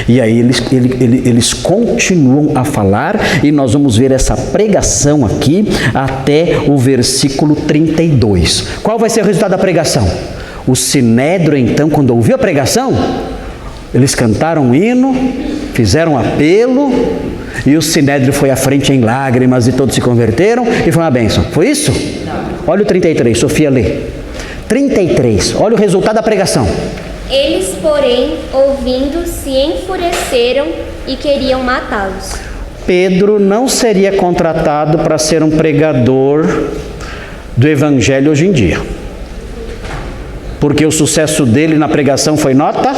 E aí eles continuam a falar e nós vamos ver essa pregação aqui até o versículo 32. Qual vai ser o resultado da pregação? O Sinédrio, então, quando ouviu a pregação, eles cantaram um hino, fizeram um apelo, e o Sinédrio foi à frente em lágrimas e todos se converteram e foi uma bênção. Foi isso? Não. Olha o 33, Sofia lê. 33, olha o resultado da pregação. Eles, porém, ouvindo, se enfureceram e queriam matá-los. Pedro não seria contratado para ser um pregador do evangelho hoje em dia. Porque o sucesso dele na pregação foi nota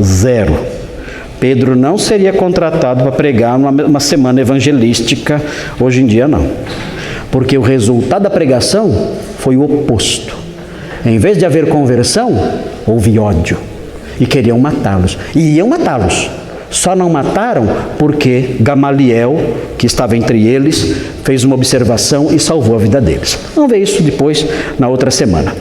0. Pedro não seria contratado para pregar uma semana evangelística hoje em dia, não. Porque o resultado da pregação foi o oposto. Em vez de haver conversão, houve ódio. E queriam matá-los. E iam matá-los. Só não mataram porque Gamaliel, que estava entre eles, fez uma observação e salvou a vida deles. Vamos ver isso depois na outra semana.